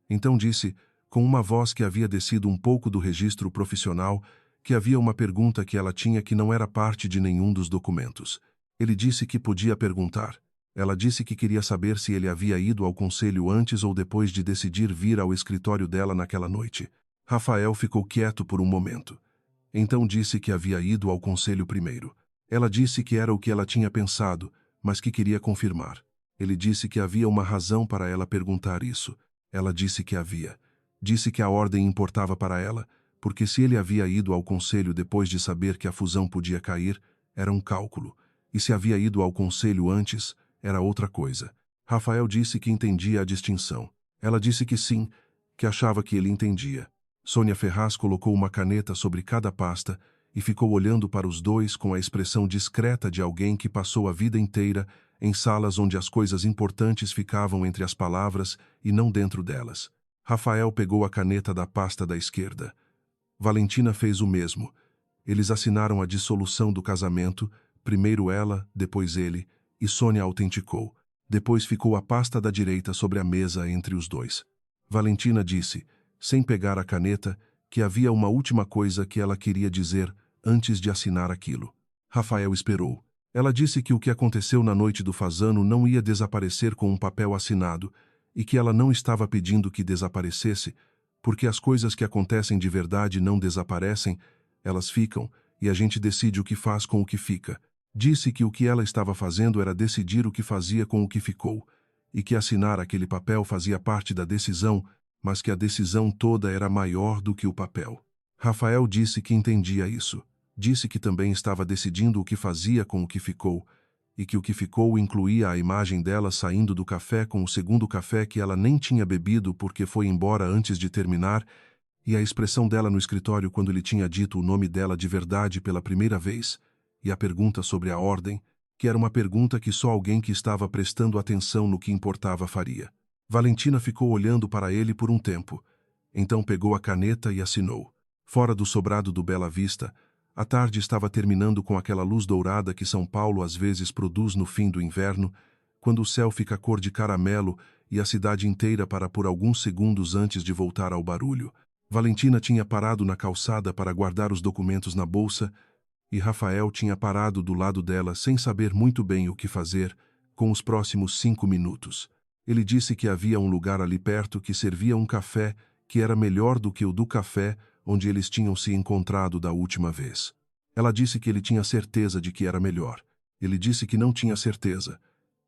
Então disse, com uma voz que havia descido um pouco do registro profissional, que havia uma pergunta que ela tinha que não era parte de nenhum dos documentos. Ele disse que podia perguntar. Ela disse que queria saber se ele havia ido ao conselho antes ou depois de decidir vir ao escritório dela naquela noite. Rafael ficou quieto por um momento. Então disse que havia ido ao conselho primeiro. Ela disse que era o que ela tinha pensado, mas que queria confirmar. Ele disse que havia uma razão para ela perguntar isso. Ela disse que havia. Disse que a ordem importava para ela, porque se ele havia ido ao conselho depois de saber que a fusão podia cair, era um cálculo, e se havia ido ao conselho antes, era outra coisa. Rafael disse que entendia a distinção. Ela disse que sim, que achava que ele entendia. Sônia Ferraz colocou uma caneta sobre cada pasta e ficou olhando para os dois com a expressão discreta de alguém que passou a vida inteira em salas onde as coisas importantes ficavam entre as palavras e não dentro delas. Rafael pegou a caneta da pasta da esquerda. Valentina fez o mesmo. Eles assinaram a dissolução do casamento, primeiro ela, depois ele, e Sônia autenticou. Depois ficou a pasta da direita sobre a mesa entre os dois. Valentina disse, sem pegar a caneta, que havia uma última coisa que ela queria dizer antes de assinar aquilo. Rafael esperou. Ela disse que o que aconteceu na noite do fazano não ia desaparecer com um papel assinado e que ela não estava pedindo que desaparecesse, porque as coisas que acontecem de verdade não desaparecem, elas ficam e a gente decide o que faz com o que fica. Disse que o que ela estava fazendo era decidir o que fazia com o que ficou, e que assinar aquele papel fazia parte da decisão, mas que a decisão toda era maior do que o papel. Rafael disse que entendia isso. Disse que também estava decidindo o que fazia com o que ficou, e que o que ficou incluía a imagem dela saindo do café com o segundo café que ela nem tinha bebido porque foi embora antes de terminar, e a expressão dela no escritório quando ele tinha dito o nome dela de verdade pela primeira vez, e a pergunta sobre a ordem, que era uma pergunta que só alguém que estava prestando atenção no que importava faria. Valentina ficou olhando para ele por um tempo. Então pegou a caneta e assinou. Fora do sobrado do Bela Vista, a tarde estava terminando com aquela luz dourada que São Paulo às vezes produz no fim do inverno, quando o céu fica cor de caramelo e a cidade inteira para por alguns segundos antes de voltar ao barulho. Valentina tinha parado na calçada para guardar os documentos na bolsa e Rafael tinha parado do lado dela sem saber muito bem o que fazer com os próximos 5 minutos. Ele disse que havia um lugar ali perto que servia um café que era melhor do que o do café onde eles tinham se encontrado da última vez. Ela disse que ele tinha certeza de que era melhor. Ele disse que não tinha certeza,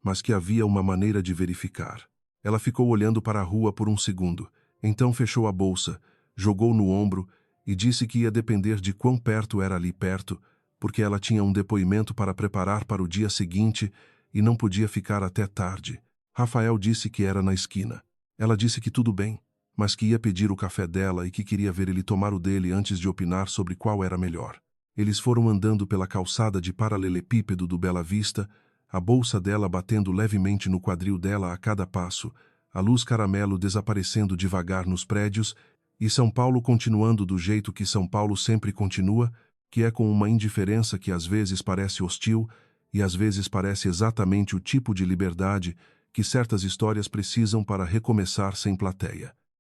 mas que havia uma maneira de verificar. Ela ficou olhando para a rua por um segundo, então fechou a bolsa, jogou no ombro e disse que ia depender de quão perto era ali perto, porque ela tinha um depoimento para preparar para o dia seguinte e não podia ficar até tarde. Rafael disse que era na esquina. Ela disse que tudo bem, mas que ia pedir o café dela e que queria ver ele tomar o dele antes de opinar sobre qual era melhor. Eles foram andando pela calçada de paralelepípedo do Bela Vista, a bolsa dela batendo levemente no quadril dela a cada passo, a luz caramelo desaparecendo devagar nos prédios e São Paulo continuando do jeito que São Paulo sempre continua, que é com uma indiferença que às vezes parece hostil e às vezes parece exatamente o tipo de liberdade que certas histórias precisam para recomeçar sem plateia.